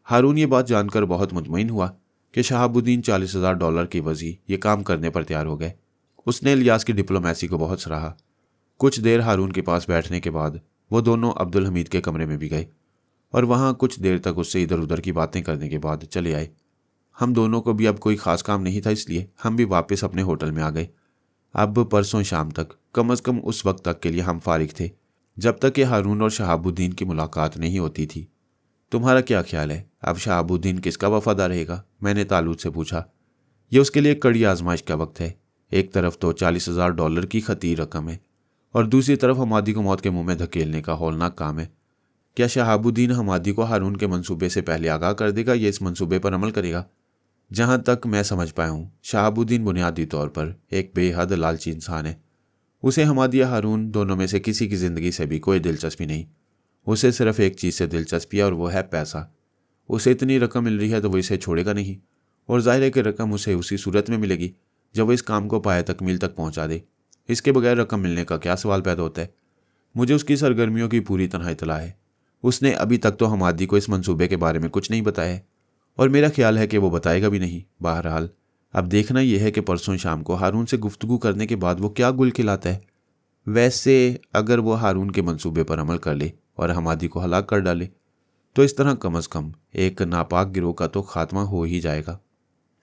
ہارون یہ بات جان کر بہت مطمئن ہوا کہ شہاب الدین $40,000 کی وزی یہ کام کرنے پر تیار ہو گئے۔ اس نے الیاس کی ڈپلومیسی کو بہت سراہا۔ کچھ دیر ہارون کے پاس بیٹھنے کے بعد وہ دونوں عبدالحمید کے کمرے میں بھی گئے اور وہاں کچھ دیر تک اس سے ادھر ادھر کی باتیں کرنے کے بعد چلے آئے۔ ہم دونوں کو بھی اب کوئی خاص کام نہیں تھا، اس لیے ہم بھی واپس اپنے ہوٹل میں آ گئے۔ اب پرسوں شام تک، کم از کم اس وقت تک کے لیے ہم فارغ تھے جب تک کہ ہارون اور شہاب الدین کی ملاقات نہیں ہوتی تھی۔ تمہارا کیا خیال ہے، اب شہاب الدین کس کا وفادار رہے گا؟ میں نے طالوت سے پوچھا۔ یہ اس کے لیے کڑی آزمائش کا وقت ہے۔ ایک طرف تو $40,000 کی خطیر رقم ہے اور دوسری طرف حمادی کو موت کے منہ میں دھکیلنے کا ہولناک کام ہے۔ کیا شہاب الدین حمادی کو ہارون کے منصوبے سے پہلے آگاہ کر دے گا یا اس منصوبے پر عمل کرے گا؟ جہاں تک میں سمجھ پایا ہوں، شہاب الدین بنیادی طور پر ایک بے حد لالچی انسان ہے۔ اسے حمادی یا ہارون دونوں میں سے کسی کی زندگی سے بھی کوئی دلچسپی نہیں۔ اسے صرف ایک چیز سے دلچسپی ہے اور وہ ہے پیسہ۔ اسے اتنی رقم مل رہی ہے تو وہ اسے چھوڑے گا نہیں، اور ظاہر ہے کہ رقم اسے اسی صورت میں ملے گی جب وہ اس کام کو پایہ تکمیل تک پہنچا دے۔ اس کے بغیر رقم ملنے کا کیا سوال پیدا ہوتا ہے؟ مجھے اس کی سرگرمیوں کی پوری طرح اطلاع ہے۔ اس نے ابھی تک تو حمادی کو اس منصوبے کے بارے میں کچھ نہیں بتایا ہے اور میرا خیال ہے کہ وہ بتائے گا بھی نہیں۔ بہرحال اب دیکھنا یہ ہے کہ پرسوں شام کو ہارون سے گفتگو کرنے کے بعد وہ کیا گل کھلاتا ہے۔ ویسے اگر وہ ہارون کے منصوبے پر عمل کر لے اور حمادی کو ہلاک کر ڈالے تو اس طرح کم از کم ایک ناپاک گروہ کا تو خاتمہ ہو ہی جائے گا۔